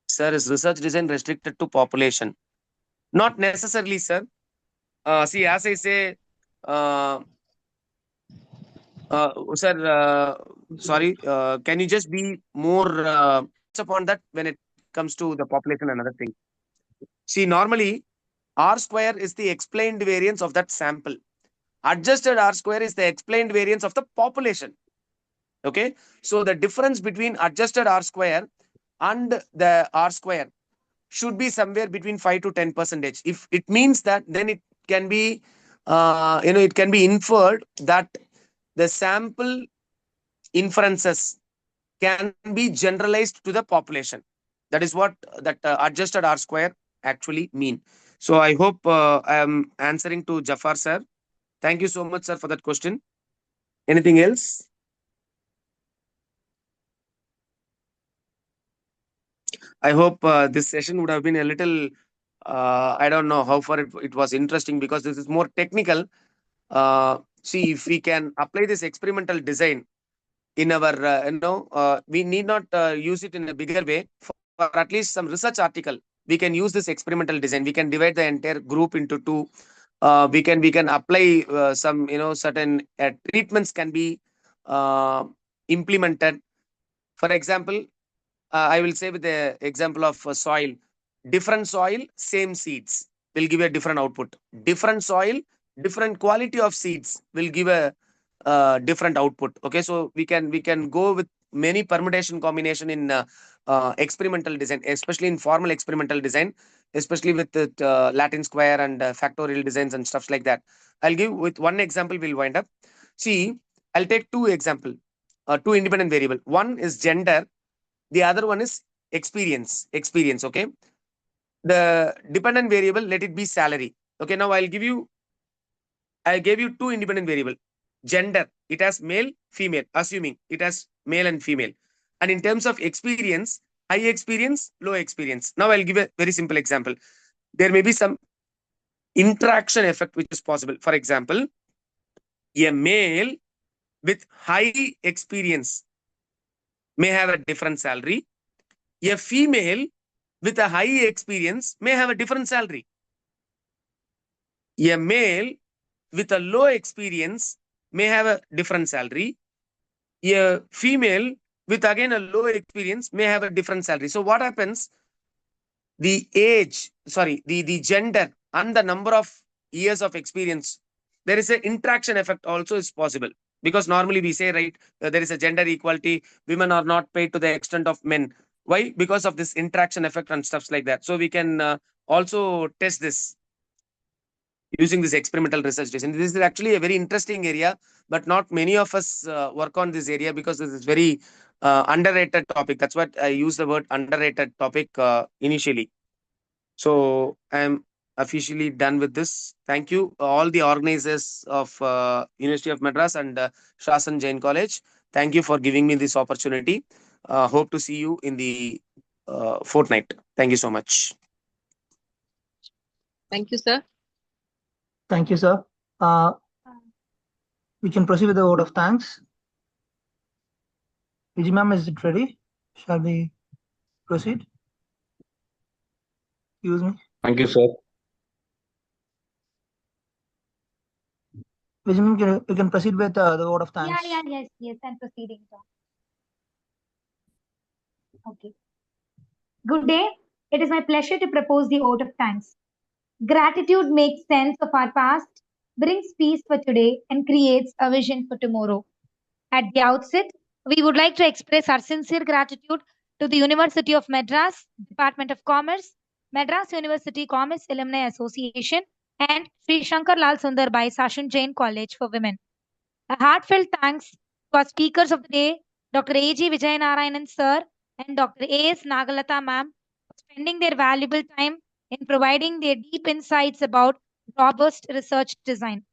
Sir, is research design restricted to population? Not necessarily, sir. See, as I say, uh, sir, sorry, can you just be more upon that when it comes to the population and other things? See, normally R square is the explained variance of that sample. Adjusted R square is the explained variance of the population. Okay, so the difference between adjusted R square and the R square should be somewhere between 5 to 10%. If it means that, then it can be, it can be inferred that the sample inferences can be generalized to the population. That is what that adjusted R square actually mean. So I hope I am answering to Jafar sir. Thank you so much, sir, for that question. Anything else? I hope this session would have been a little, I don't know how far it was interesting, because this is more technical. See, if we can apply this experimental design in our, we need not use it in a bigger way. For at least some research article, we can use this experimental design. We can divide the entire group into two. We can apply some, certain treatments can be implemented. For example, I will say with the example of soil. Different soil, same seeds will give a different output. Different soil, different quality of seeds will give a different output. Okay, so we can go with many permutation combination in experimental design, especially in formal experimental design, especially with the Latin square and factorial designs and stuff like that. I'll give with one example. We'll wind up. See, I'll take two example, two independent variable. One is gender, the other one is experience. Okay, the dependent variable, let it be salary. Okay, now I gave you two independent variable. Gender, it has male, female, assuming it has male and female. And in terms of experience, high experience, low experience. Now I'll give a very simple example. There may be some interaction effect which is possible. For example, a male with high experience may have a different salary. A female with a high experience may have a different salary. A male with a low experience may have a different salary. A female with again a low experience may have a different salary. So what happens? The gender and the number of years of experience, there is an interaction effect also is possible. Because normally we say, right, there is a gender equality. Women are not paid to the extent of men. Why? Because of this interaction effect and stuff like that. So we can also test this using this experimental research design. This is actually a very interesting area, but not many of us work on this area because this is very underrated topic. That's what I use the word underrated topic initially. So I'm officially done with this. Thank you, all the organizers of University of Madras and Shasan Jain College. Thank you for giving me this opportunity. Hope to see you in the fortnight. Thank you so much. Thank you, sir. Thank you, sir. We can proceed with the vote of thanks. Vijay ma'am, is it ready? Shall we proceed? Excuse me. Thank you, sir. Vijay ma'am, we can proceed with the vote of thanks. Yes, I'm proceeding. Okay. Good day. It is my pleasure to propose the vote of thanks. Gratitude makes sense of our past, brings peace for today, and creates a vision for tomorrow. At the outset, we would like to express our sincere gratitude to the University of Madras, Department of Commerce, Madras University Commerce Alumni Association, and Sri Shankar Lal Sundarbai Sashan Jain College for Women. A heartfelt thanks to our speakers of the day, Dr. A.G. Vijayanarayanan sir and Dr. A.S. Nagalatha ma'am, for spending their valuable time in providing their deep insights about robust research design.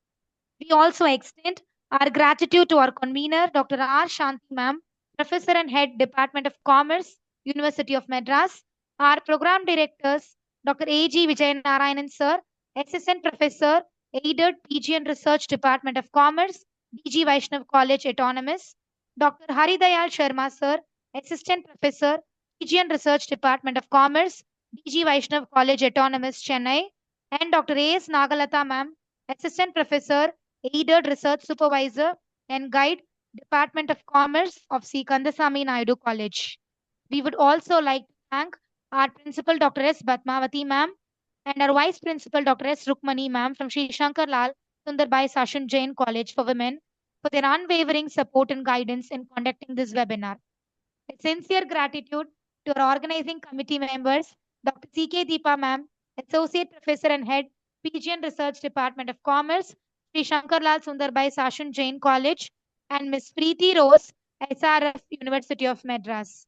We also extend our gratitude to our convener, Dr. R. Shanti ma'am, Professor and Head, Department of Commerce, University of Madras, our program directors, Dr. A.G. Vijayanarayanan sir, Assistant Professor, Aided PG and Research, Department of Commerce, DG Vaishnav College, Autonomous, Dr. Haridayal Sharma sir, Assistant Professor, PG and Research, Department of Commerce, DG Vaishnav College, Autonomous, Chennai, and Dr. A.S. Nagalata ma'am, Assistant Professor, Aided Research Supervisor and Guide, Department of Commerce of C. Kandasami Naidu College. We would also like to thank our Principal Dr. S. Batmavati ma'am and our Vice Principal Dr. S. Rukmani ma'am from Sri Shankar Lal Sundarbai Sashan Jain College for Women for their unwavering support and guidance in conducting this webinar. A sincere gratitude to our organizing committee members, Dr. C.K. Deepa ma'am, Associate Professor and Head, PG and Research Department of Commerce, Sri Shankar Lal Sundarbai Sashan Jain College, and Ms. Preeti Rose, SRF, University of Madras.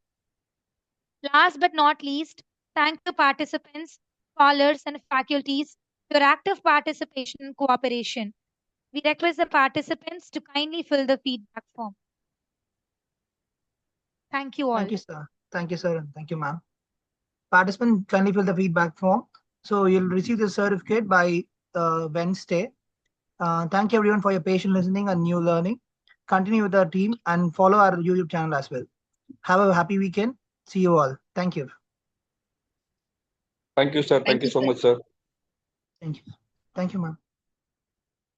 Last but not least, thank you participants, scholars, and faculties for your active participation and cooperation. We request the participants to kindly fill the feedback form. Thank you all. Thank you, sir. Thank you, sir. And thank you, ma'am. Participant, kindly fill the feedback form. So you'll receive the certificate by Wednesday. Thank you everyone for your patient listening and new learning. Continue with our team and follow our YouTube channel as well. Have a happy weekend. See you all. Thank you. Thank you, sir. Thank you so much, sir. Thank you. Thank you, ma'am.